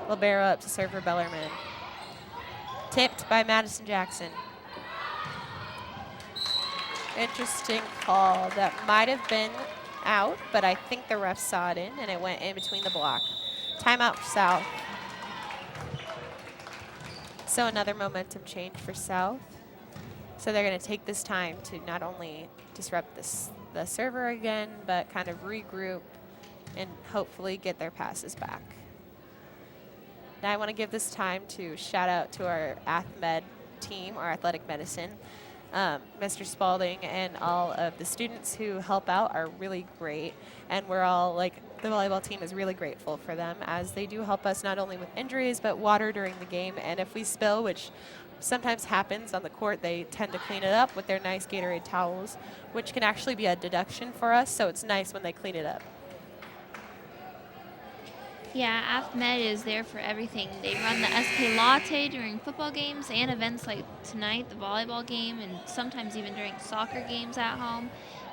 Libero up to serve for Bellarmine. Tipped by Madison Jackson. Interesting call. That might have been out, but I think the ref saw it in, and it went in between the block. Timeout for South. So another momentum change for South. So they're going to take this time to not only disrupt the server again, but kind of regroup and hopefully get their passes back. Now I want to give this time to shout out to our AthMed team, our athletic medicine. Mr. Spalding and all of the students who help out are really great, and we're all, like, the volleyball team is really grateful for them, as they do help us not only with injuries but water during the game, and if we spill, which sometimes happens on the court, they tend to clean it up with their nice Gatorade towels, which can actually be a deduction for us, so it's nice when they clean it up. Yeah, AthMed is there for everything. They run the SK Latte during football games and events like tonight, the volleyball game, and sometimes even during soccer games at home.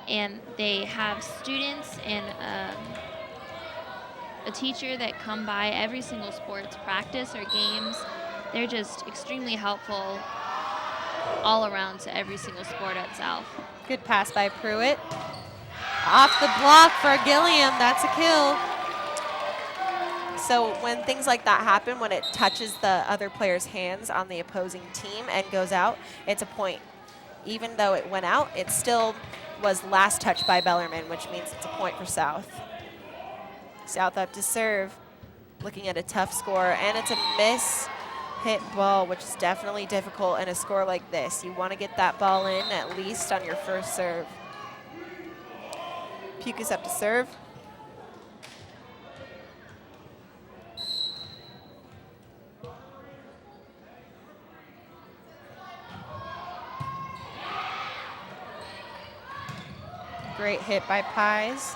And they have students and a teacher that come by every single sports practice or games. They're just extremely helpful all around to every single sport at South. Good pass by Pruitt. Off the block for Gilliam. That's a kill. So when things like that happen, when it touches the other player's hands on the opposing team and goes out, it's a point. Even though it went out, it still was last touched by Bellarmine, which means it's a point for South. South up to serve, looking at a tough score, and it's a miss-hit ball, which is definitely difficult in a score like this. You want to get that ball in at least on your first serve. Pukas up to serve. Great hit by Pies.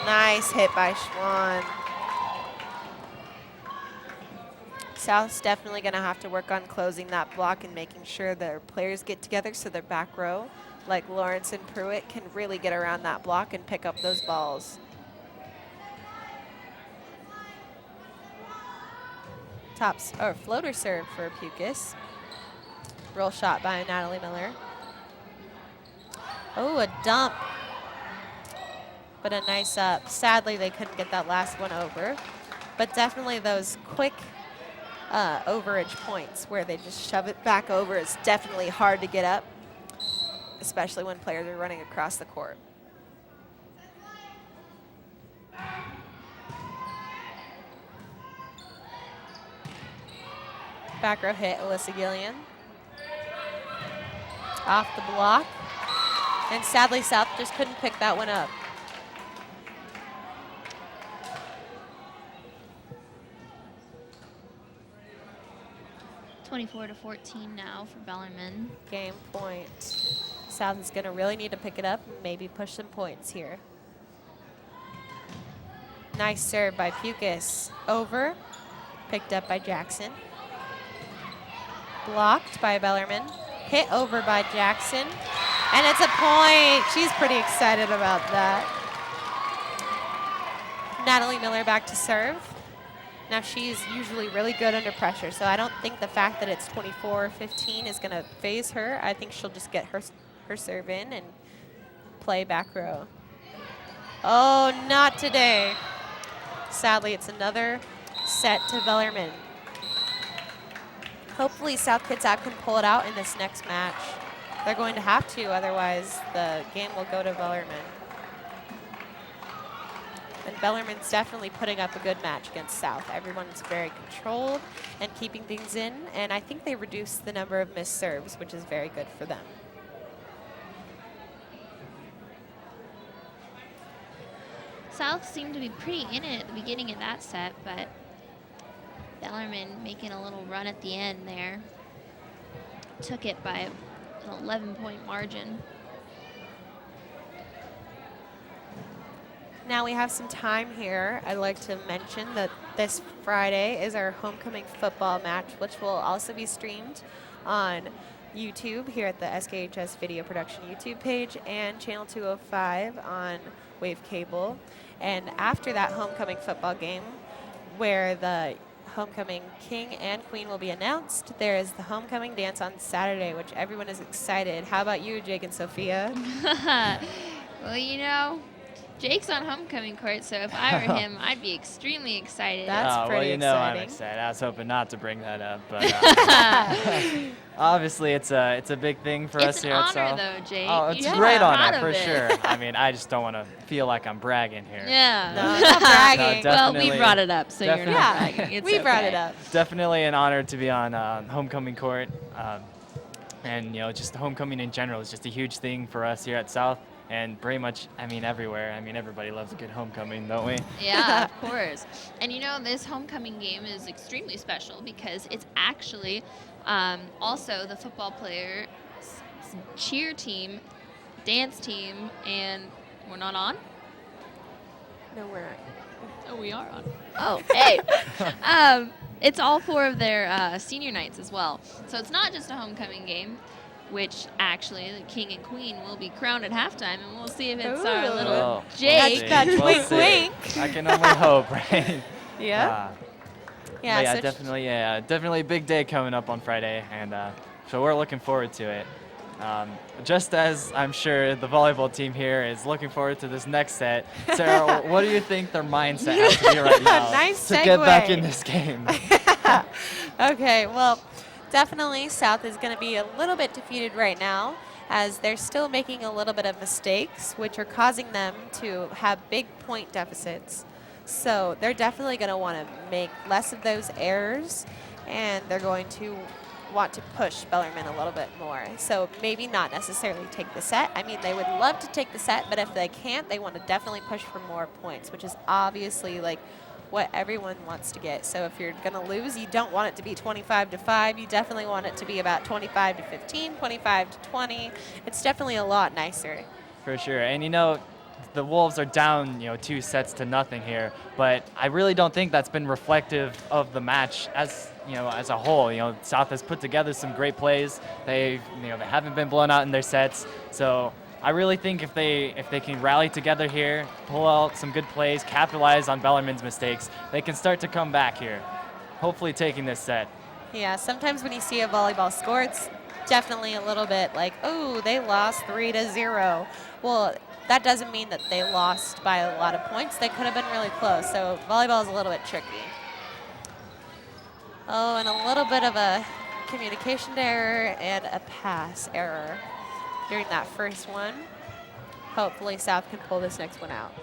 Nice hit by Schwann. South's definitely going to have to work on closing that block and making sure their players get together so their back row, like Lawrence and Pruitt, can really get around that block and pick up those balls. Floater serve for Pukas. Roll shot by Natalie Miller. Oh, a dump, but a nice up. Sadly, they couldn't get that last one over, but definitely those quick overage points where they just shove it back over is definitely hard to get up, especially when players are running across the court. Back row hit, Alyssa Gillian. Off the block. And sadly, South just couldn't pick that one up. (24-14) now for Bellarmine. Game point. South is going to really need to pick it up and maybe push some points here. Nice serve by Pukas. Over. Picked up by Jackson. Blocked by Bellarmine. Hit over by Jackson. And it's a point. She's pretty excited about that. Natalie Miller back to serve. Now she's usually really good under pressure, so I don't think the fact that it's 24-15 is going to phase her. I think she'll just get her serve in and play back row. Oh, not today. Sadly, it's another set to Bellarmine. Hopefully South Kitsap can pull it out in this next match. They're going to have to, otherwise the game will go to Bellarmine. And Bellarmine's definitely putting up a good match against South. Everyone's very controlled and keeping things in, and I think they reduced the number of missed serves, which is very good for them. South seemed to be pretty in it at the beginning of that set, but Bellarmine making a little run at the end there. Took it by an 11-point margin. Now we have some time here. I'd like to mention that this Friday is our homecoming football match, which will also be streamed on YouTube here at the SKHS Video Production YouTube page and Channel 205 on Wave Cable. And after that homecoming football game, where the homecoming king and queen will be announced, there is the homecoming dance on Saturday, which everyone is excited. How about you, Jake and Sophia? Well, you know, Jake's on homecoming court, so if I were him, I'd be extremely excited. That's well, pretty you know exciting. I'm excited. I was hoping not to bring that up, but obviously it's a big thing for us here at It's an honor, South. though, Jake. Oh, You it's should a great be proud honor of for it. sure. I mean, I just don't want to feel like I'm bragging here. Yeah. No, not bragging. No, Well, we definitely- brought it up, so you're not Yeah, bragging. It's we brought okay. it up. Definitely an honor to be on homecoming court, and you know, just homecoming in general is just a huge thing for us here at South, and pretty much, I mean, everywhere. I mean, everybody loves a good homecoming, don't we? Yeah, of course. And you know, this homecoming game is extremely special because it's actually also the football players' cheer team, dance team, and we're not on? No, we're not. Oh, we are on. Oh, hey. It's all four of their senior nights as well. So it's not just a homecoming game, which actually the king and queen will be crowned at halftime, and we'll see if it's our Ooh. little Well, Jake. That's we'll wink, see. wink. I can only hope, right? Yeah. Yeah, Yeah, so definitely a big day coming up on Friday, and so we're looking forward to it. Just as I'm sure the volleyball team here is looking forward to this next set. Sarah, what do you think their mindset has to be right now Nice to get back segue. in this game? Okay, well, definitely South is going to be a little bit defeated right now as they're still making a little bit of mistakes, which are causing them to have big point deficits. So they're definitely going to want to make less of those errors, and they're going to want to push Bellarmine a little bit more. So maybe not necessarily take the set. I mean, they would love to take the set, but if they can't, they want to definitely push for more points, which is obviously like what everyone wants to get. So if you're going to lose, you don't want it to be 25-5. You definitely want it to be about 25-15, 25-20. It's definitely a lot nicer. For sure. And you know, the Wolves are down, 2-0 here, but I really don't think that's been reflective of the match as a whole. South has put together some great plays. They haven't been blown out in their sets. So I really think if they can rally together here, pull out some good plays, capitalize on Bellarmine's mistakes, they can start to come back here, hopefully taking this set. Yeah, sometimes when you see a volleyball score, it's definitely a little bit like, oh, they lost 3-0. Well, that doesn't mean that they lost by a lot of points. They could have been really close. So volleyball is a little bit tricky. Oh, and a little bit of a communication error and a pass error during that first one. Hopefully South can pull this next one out.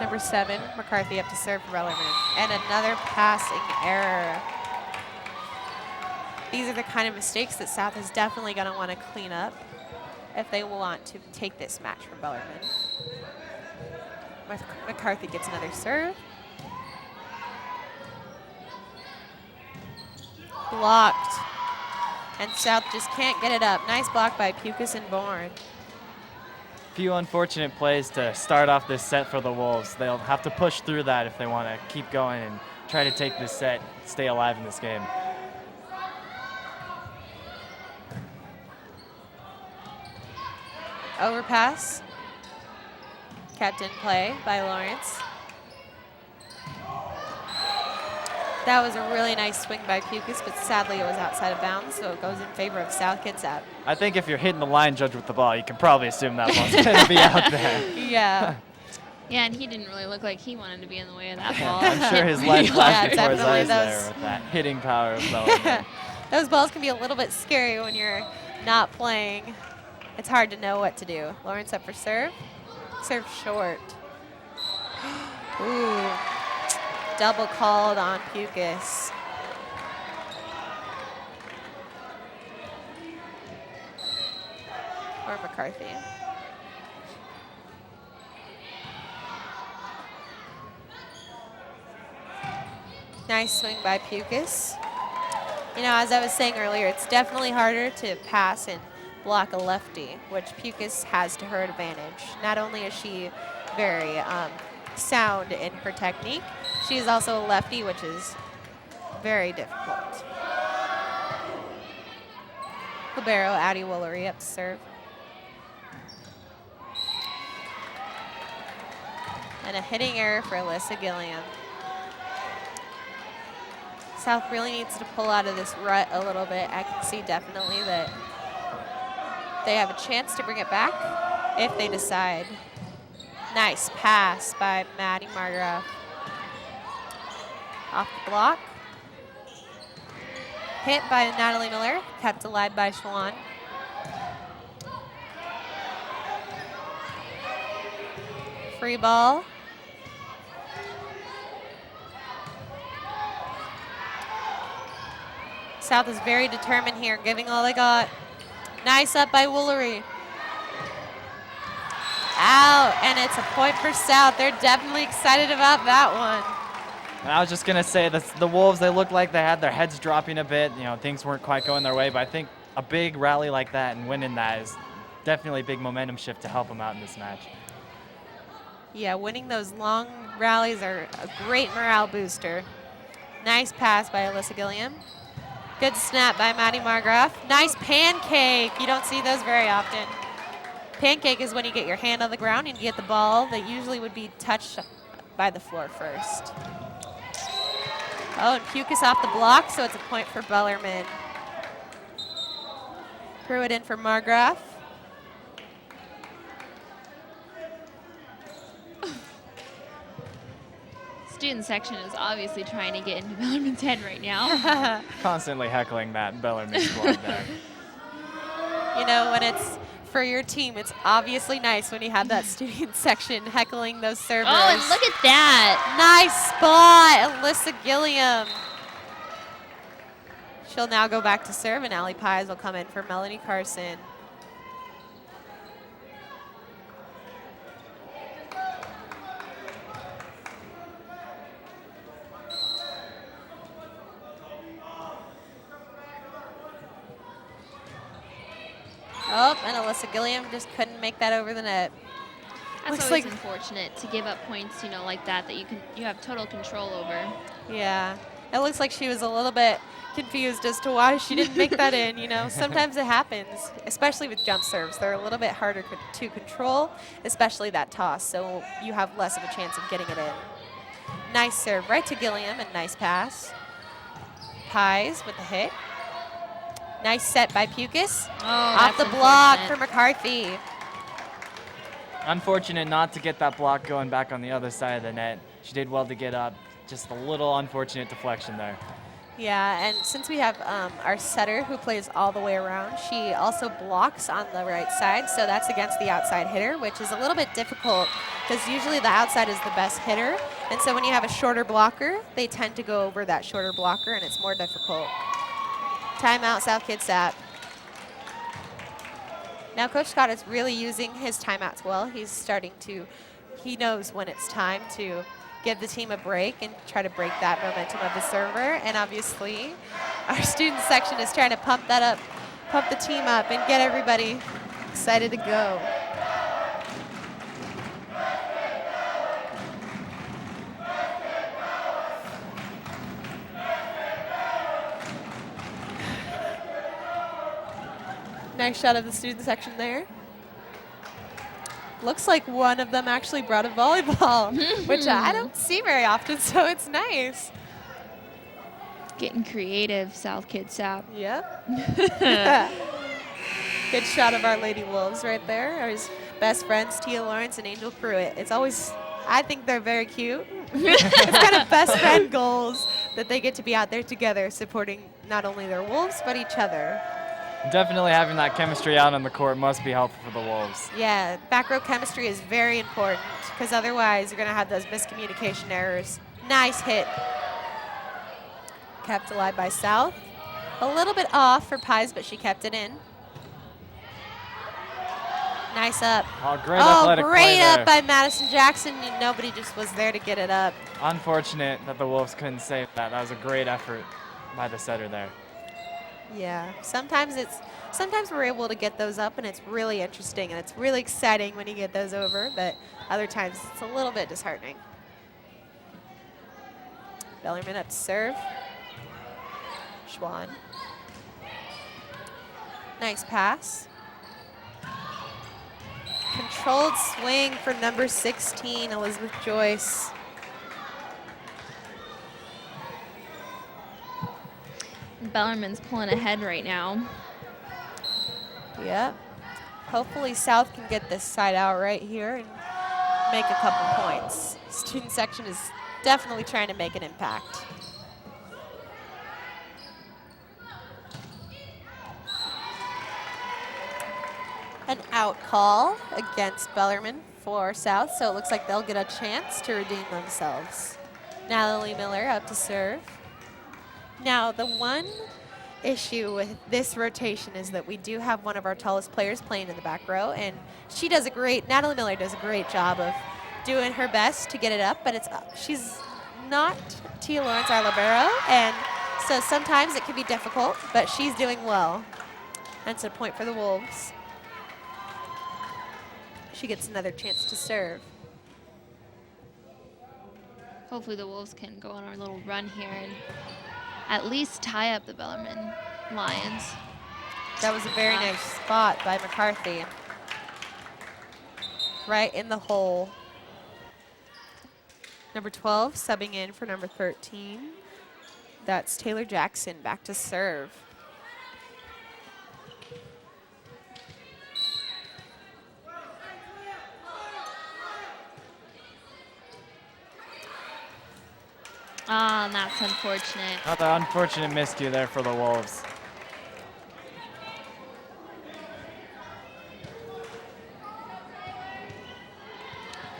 number 7, McCarthy, up to serve for Bellarmine. And another passing error. These are the kind of mistakes that South is definitely going to want to clean up if they want to take this match from Bellarmine. McCarthy gets another serve. Blocked. And South just can't get it up. Nice block by Pukas and Bourne. Few unfortunate plays to start off this set for the Wolves. They'll have to push through that if they want to keep going and try to take this set, stay alive in this game. Overpass. Kept in play by Lawrence. That was a really nice swing by Pukas, but sadly it was outside of bounds, so it goes in favor of South Kitsap. I think if you're hitting the line judge with the ball, you can probably assume that ball's going to be out there. Yeah. Yeah, and he didn't really look like he wanted to be in the way of that ball. I'm sure his light flashed before his definitely eyes there with that hitting power of Bellarmine. Those balls can be a little bit scary when you're not playing. It's hard to know what to do. Lawrence up for serve. Serve short. Ooh. Double called on Pukas. Or McCarthy. Nice swing by Pukas. You know, as I was saying earlier, it's definitely harder to pass and block a lefty, which Pukas has to her advantage. Not only is she very sound in her technique, she is also a lefty, which is very difficult. Libero, Addie Woolery up to serve. And a hitting error for Alyssa Gilliam. South really needs to pull out of this rut a little bit. I can see definitely that they have a chance to bring it back if they decide. Nice pass by Maddie Margraf. Off the block. Hit by Natalie Miller, kept alive by Schwan. Free ball. South is very determined here, giving all they got. Nice up by Woolery. Out, and it's a point for South. They're definitely excited about that one. And I was just going to say, the Wolves, they looked like they had their heads dropping a bit. You know, things weren't quite going their way, but I think a big rally like that and winning that is definitely a big momentum shift to help them out in this match. Yeah, winning those long rallies are a great morale booster. Nice pass by Alyssa Gilliam. Good snap by Maddie Margraf. Nice pancake. You don't see those very often. Pancake is when you get your hand on the ground and you get the ball that usually would be touched by the floor first. Oh, and Pukas off the block, so it's a point for Bellarmine. Threw it in for Margraf. Student section is obviously trying to get into Bellarmine's head right now. Constantly heckling that Bellarmine squad there. You know, when it's for your team, it's obviously nice when you have that student section heckling those servers. Oh, and look at that. Nice spot, Alyssa Gilliam. She'll now go back to serve, and Allie Pies will come in for Melanie Carson. Oh, and Alyssa Gilliam just couldn't make that over the net. That's Looks always like- unfortunate to give up points, you know, like that you have total control over. Yeah, it looks like she was a little bit confused as to why she didn't make that in, you know. Sometimes it happens, especially with jump serves. They're a little bit harder to control, especially that toss, so you have less of a chance of getting it in. Nice serve right to Gilliam and nice pass. Pies with the hit. Nice set by Pukas. Oh, Off the that's block unfortunate. for McCarthy. Unfortunate not to get that block going back on the other side of the net. She did well to get up. Just a little unfortunate deflection there. Yeah, and since we have our setter who plays all the way around, she also blocks on the right side, so that's against the outside hitter, which is a little bit difficult because usually the outside is the best hitter. And so when you have a shorter blocker, they tend to go over that shorter blocker, and it's more difficult. Timeout, South Kitsap. Now Coach Scott is really using his timeouts well. He knows when it's time to give the team a break and try to break that momentum of the server. And obviously, our student section is trying to pump that up, pump the team up, and get everybody excited to go. Nice shot of the student section there. Looks like one of them actually brought a volleyball, which I don't see very often, so it's nice. Getting creative, South Kitsap. Yep. Good shot of our Lady Wolves right there. Our best friends, Tia Lawrence and Angel Pruitt. It's always, I think they're very cute. It's kind of best friend goals that they get to be out there together supporting not only their Wolves, but each other. Definitely having that chemistry out on the court must be helpful for the Wolves. Yeah, back row chemistry is very important because otherwise you're going to have those miscommunication errors. Nice hit. Kept alive by South. A little bit off for Pies, but she kept it in. Nice up. Oh, great athletic play great there. up by Madison Jackson. Nobody just was there to get it up. Unfortunate that the Wolves couldn't save that. That was a great effort by the setter there. Yeah, sometimes we're able to get those up, and it's really interesting, and it's really exciting when you get those over, but other times it's a little bit disheartening. Bellarmine up to serve. Schwan. Nice pass. Controlled swing for number 16, Elizabeth Joyce. Bellarmine's pulling ahead right now. Yep. Hopefully South can get this side out right here and make a couple points. Student section is definitely trying to make an impact. An out call against Bellarmine for South, so it looks like they'll get a chance to redeem themselves. Natalie Miller up to serve. Now, the one issue with this rotation is that we do have one of our tallest players playing in the back row, and Natalie Miller does a great job of doing her best to get it up, but she's not Tia Lawrence, our libero, and so sometimes it can be difficult, but she's doing well. That's a point for the Wolves. She gets another chance to serve. Hopefully the Wolves can go on our little run here and at least tie up the Bellarmine Lions. That was a very nice spot by McCarthy. Right in the hole. Number 12 subbing in for number 13. That's Taylor Jackson back to serve. Ah, that's unfortunate. Another unfortunate miscue there for the Wolves.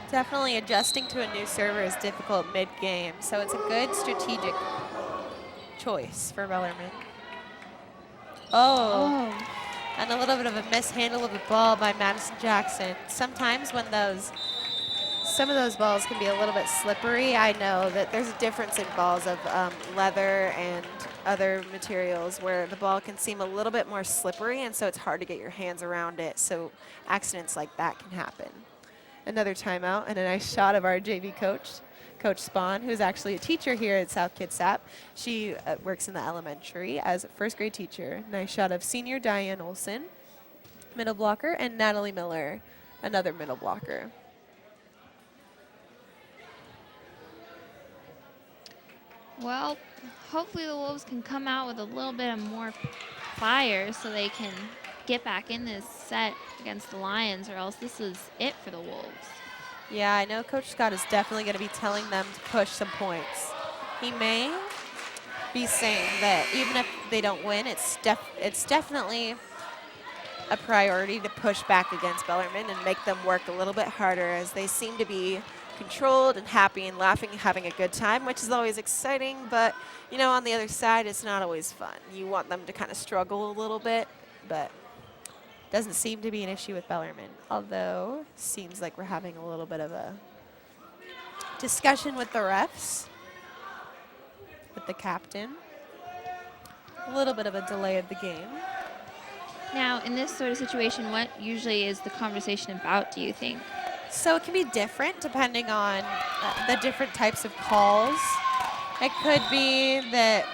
Definitely adjusting to a new server is difficult mid-game, so it's a good strategic choice for Bellarmine. Oh, and a little bit of a mishandle of the ball by Madison Jackson. Sometimes when some of those balls can be a little bit slippery. I know that there's a difference in balls of leather and other materials where the ball can seem a little bit more slippery, and so it's hard to get your hands around it, so accidents like that can happen. Another timeout and a nice shot of our JV coach, Coach Spahn, who's actually a teacher here at South Kitsap. She works in the elementary as a first grade teacher. Nice shot of senior Diane Olson, middle blocker, and Natalie Miller, another middle blocker. Well, hopefully the Wolves can come out with a little bit of more fire so they can get back in this set against the Lions, or else this is it for the Wolves. Yeah, I know Coach Scott is definitely going to be telling them to push some points. He may be saying that even if they don't win, it's definitely a priority to push back against Bellarmine and make them work a little bit harder, as they seem to be controlled and happy and laughing and having a good time, which is always exciting. But, you know, on the other side, it's not always fun. You want them to kind of struggle a little bit, but doesn't seem to be an issue with Bellarmine, although seems like we're having a little bit of a discussion with the refs, with the captain. A little bit of a delay of the game. Now, in this sort of situation, what usually is the conversation about, do you think? So it can be different depending on the different types of calls. It could be that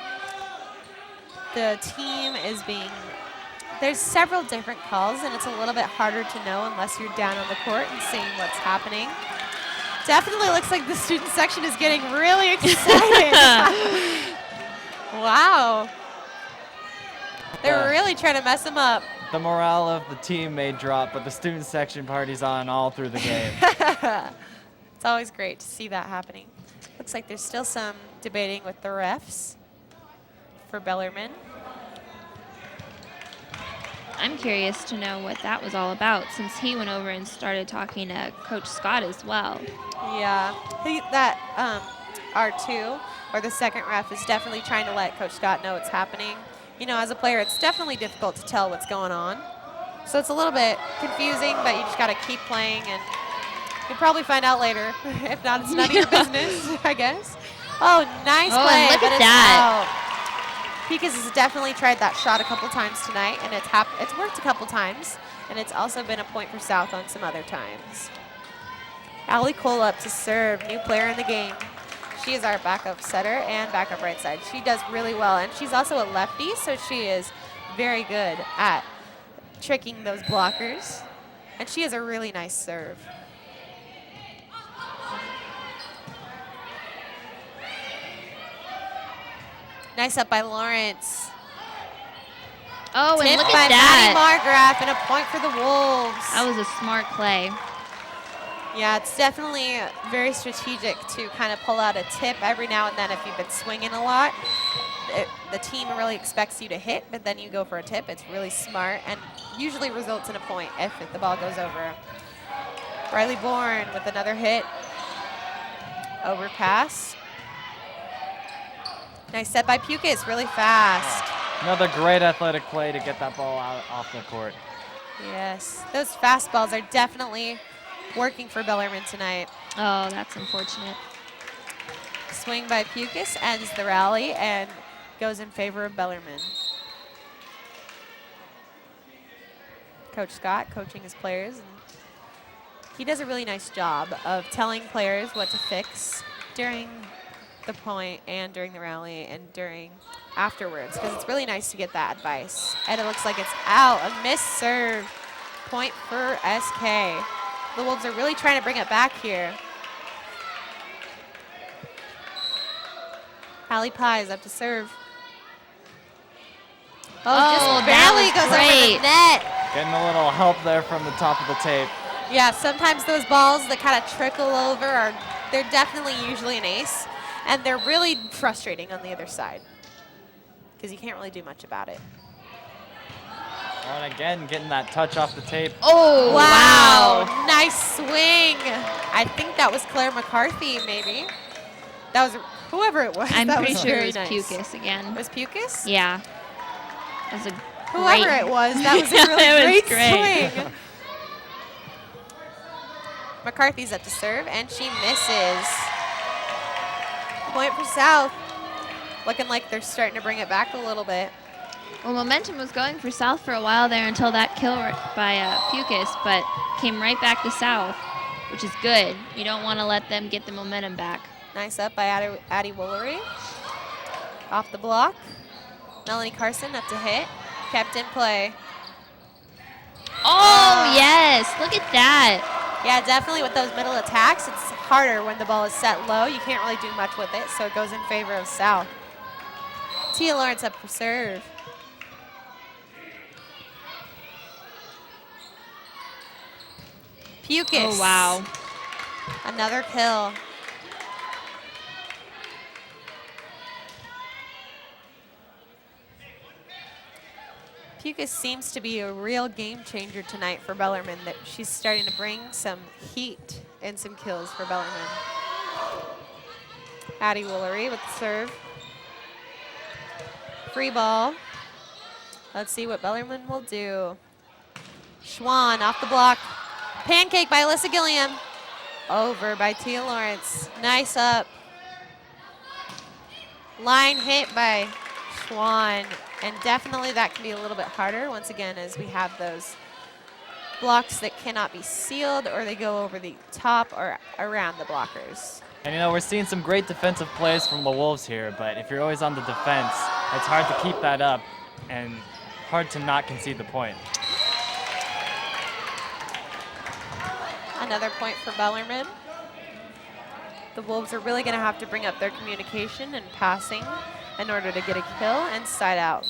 the team is being, there's several different calls, and it's a little bit harder to know unless you're down on the court and seeing what's happening. Definitely looks like the student section is getting really excited. Wow. They're really trying to mess them up. The morale of the team may drop, but the student section party's on all through the game. It's always great to see that happening. Looks like there's still some debating with the refs for Bellarmine. I'm curious to know what that was all about, since he went over and started talking to Coach Scott as well. Yeah, that R2, or the second ref, is definitely trying to let Coach Scott know what's happening. You know, as a player, it's definitely difficult to tell what's going on. So it's a little bit confusing, but you just got to keep playing, and you'll probably find out later. If not, it's none of your business, I guess. Oh, nice play. Look but at it's that. out. Pikas has definitely tried that shot a couple times tonight, and it's worked a couple times, and it's also been a point for South on some other times. Allie Cole up to serve, new player in the game. She is our backup setter and backup right side. She does really well, and she's also a lefty, so she is very good at tricking those blockers, and she has a really nice serve. Nice up by Lawrence. Oh, and Tipped look by at Maddie that. Margraf, and a point for the Wolves. That was a smart play. Yeah, it's definitely very strategic to kind of pull out a tip every now and then if you've been swinging a lot. The team really expects you to hit, but then you go for a tip. It's really smart and usually results in a point if the ball goes over. Riley Bourne with another hit. Overpass. Nice set by Pukas, really fast. Another great athletic play to get that ball out off the court. Yes, those fastballs are definitely working for Bellarmine tonight. Oh, that's unfortunate. Swing by Pukas ends the rally and goes in favor of Bellarmine. Coach Scott coaching his players, and he does a really nice job of telling players what to fix during the point and during the rally and afterwards, because it's really nice to get that advice. And it looks like it's out, a missed serve. Point for SK. The Wolves are really trying to bring it back here. Hallie Pye is up to serve. Oh, just barely goes over the net. Getting a little help there from the top of the tape. Yeah, sometimes those balls that kind of trickle over they're definitely usually an ace, and they're really frustrating on the other side because you can't really do much about it. And again, getting that touch off the tape. Oh, wow. Nice swing. I think that was Claire McCarthy, maybe. That was whoever it was. I'm that pretty was sure very it was nice. Pukas again. It was Pukas? Yeah. That was a Whoever great. it was, that was a really It was great great. swing. McCarthy's up to serve, and she misses. Point for South. Looking like they're starting to bring it back a little bit. Well, momentum was going for South for a while there until that kill by Pukas, but came right back to South, which is good. You don't want to let them get the momentum back. Nice up by Addie Woolery. Off the block. Melanie Carson up to hit. Kept in play. Oh, yes. Look at that. Yeah, definitely with those middle attacks, it's harder when the ball is set low. You can't really do much with it, so it goes in favor of South. Tia Lawrence up for serve. Pukas. Oh, wow. Another kill. Pukas seems to be a real game changer tonight for Bellarmine. That she's starting to bring some heat and some kills for Bellarmine. Addie Woolery with the serve. Free ball. Let's see what Bellarmine will do. Schwann off the block. Pancake by Alyssa Gilliam. Over by Tia Lawrence. Nice up. Line hit by Schwann. And definitely that can be a little bit harder once again as we have those blocks that cannot be sealed or they go over the top or around the blockers. And we're seeing some great defensive plays from the Wolves here, but if you're always on the defense, it's hard to keep that up and hard to not concede the point. Another point for Bellarmine. The Wolves are really going to have to bring up their communication and passing in order to get a kill and side out.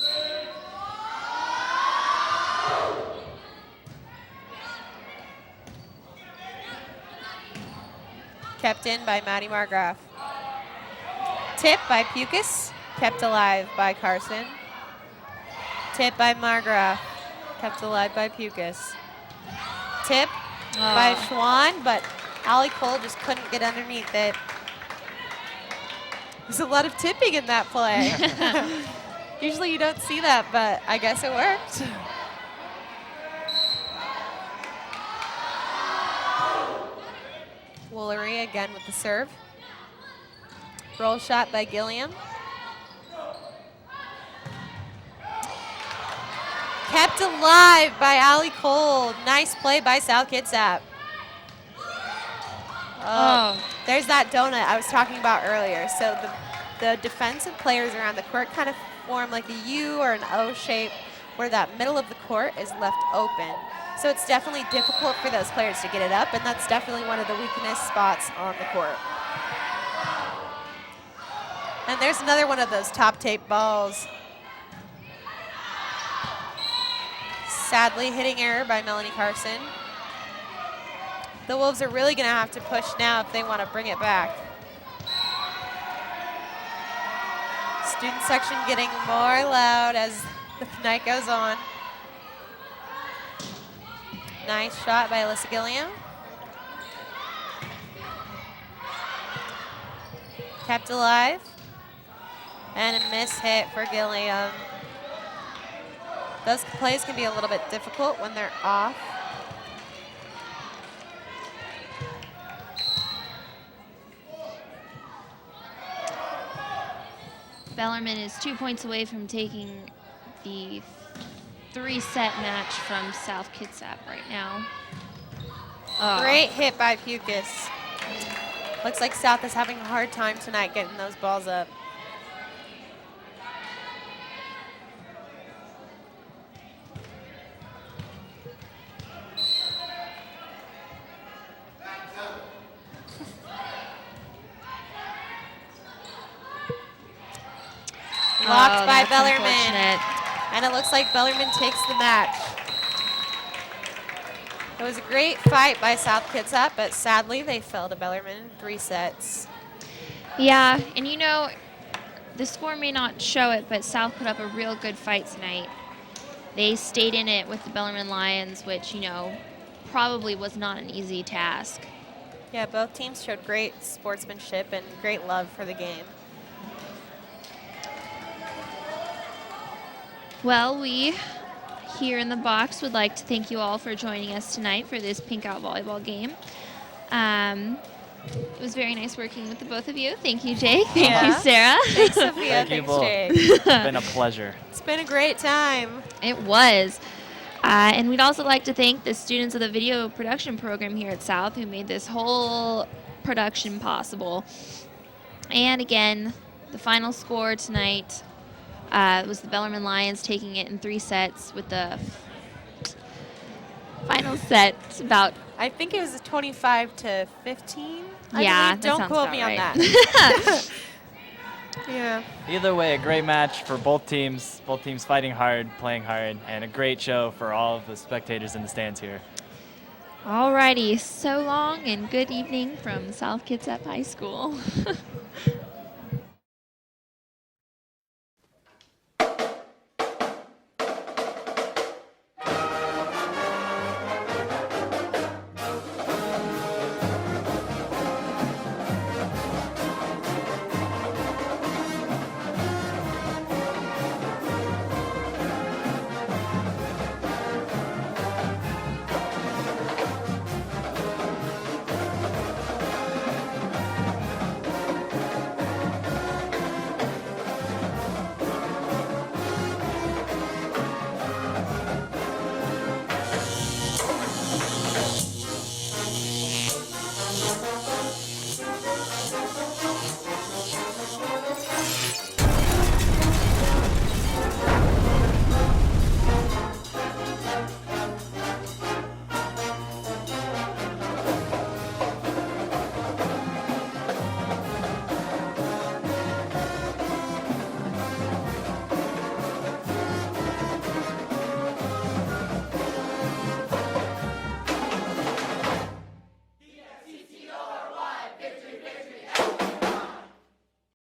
Kept in by Maddie Margraf. Tip by Pukas, kept alive by Carson. Tip by Margraf, kept alive by Pukas. Tip by Schwann, but Allie Cole just couldn't get underneath it. There's a lot of tipping in that play. Usually you don't see that, but I guess it worked. Woolery again with the serve. Roll shot by Gilliam. Kept alive by Allie Cole. Nice play by South Kitsap. There's that donut I was talking about earlier. So the defensive players around the court kind of form like a U or an O shape where that middle of the court is left open. So it's definitely difficult for those players to get it up, and that's definitely one of the weakness spots on the court. And there's another one of those top tape balls. Sadly, hitting error by Melanie Carson. The Wolves are really going to have to push now if they want to bring it back. Student section getting more loud as the night goes on. Nice shot by Alyssa Gilliam. Kept alive. And a miss hit for Gilliam. Those plays can be a little bit difficult when they're off. Bellarmine is 2 points away from taking the 3-set match from South Kitsap right now. Great hit by Pukas. Looks like South is having a hard time tonight getting those balls up. Blocked by Bellarmine. And it looks like Bellarmine takes the match. It was a great fight by South Kitsap, but sadly they fell to Bellarmine in 3 sets. Yeah, and the score may not show it, but South put up a real good fight tonight. They stayed in it with the Bellarmine Lions, which, probably was not an easy task. Yeah, both teams showed great sportsmanship and great love for the game. Well, we here in the box would like to thank you all for joining us tonight for this Pink Out volleyball game. It was very nice working with the both of you. Thank you, Jake. Thank you, Sarah. Thanks, Sophia. Thank you Thanks, both. Jake. It's been a pleasure. It's been a great time. It was. And we'd also like to thank the students of the video production program here at South who made this whole production possible. And again, the final score tonight was the Bellarmine Lions taking it in 3 sets with the final set about... I think it was 25-15. Yeah, Don't quote me on right. that. Yeah. Either way, a great match for both teams fighting hard, playing hard, and a great show for all of the spectators in the stands here. Alrighty, so long and good evening from South Kitsap High School.